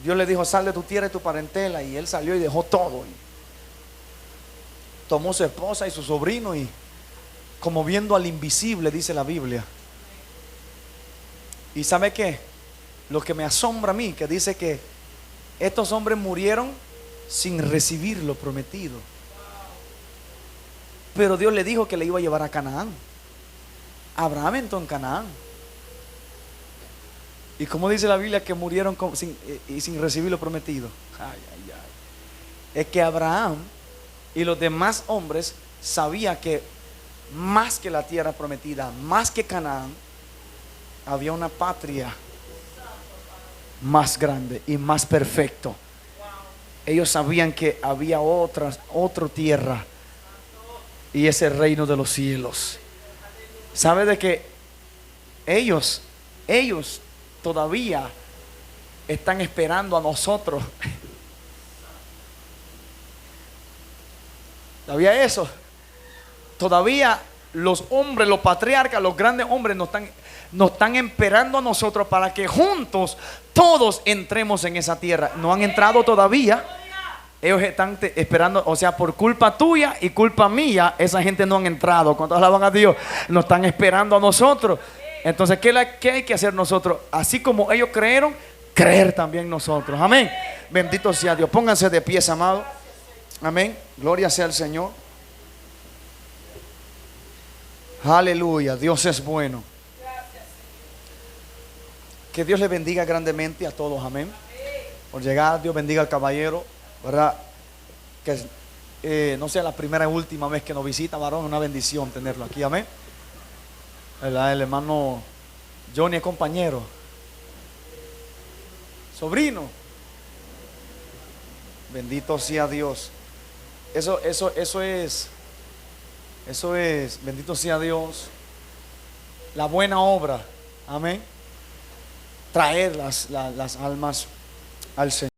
Dios le dijo: sal de tu tierra y tu parentela, y él salió y dejó todo, y tomó su esposa y su sobrino, y como viendo al invisible, dice la Biblia. ¿Y sabe qué? Lo que me asombra a mí, que dice que estos hombres murieron sin recibir lo prometido, pero Dios le dijo que le iba a llevar a Canaán. Abraham entró en Canaán. ¿Y cómo dice la Biblia que murieron sin recibir lo prometido? Ay, ay, ay. Es que Abraham y los demás hombres sabían que más que la tierra prometida, más que Canaán, había una patria más grande y más perfecto. Ellos sabían que había otra tierra, y ese reino de los cielos. ¿Sabe de que ellos todavía están esperando a nosotros? ¿Sabía eso? Todavía los hombres, los patriarcas, los grandes hombres nos están esperando a nosotros para que juntos todos entremos en esa tierra. No han entrado todavía. Ellos están esperando, o sea, por culpa tuya y culpa mía, esa gente no han entrado. Cuando alaban a Dios, nos están esperando a nosotros. Entonces, ¿qué hay que hacer nosotros? Así como ellos creyeron, creer también nosotros. Amén. Bendito sea Dios. Pónganse de pies, amados. Amén. Gloria sea al Señor. Aleluya. Dios es bueno. Que Dios le bendiga grandemente a todos. Amén. Por llegar, Dios bendiga al caballero, ¿verdad? Que no sea la primera y última vez que nos visita, varón. Una bendición tenerlo aquí. Amén. ¿Verdad? El hermano Johnny es compañero, sobrino. Bendito sea Dios. Eso es, bendito sea Dios, la buena obra. Amén. Traer las almas al Señor.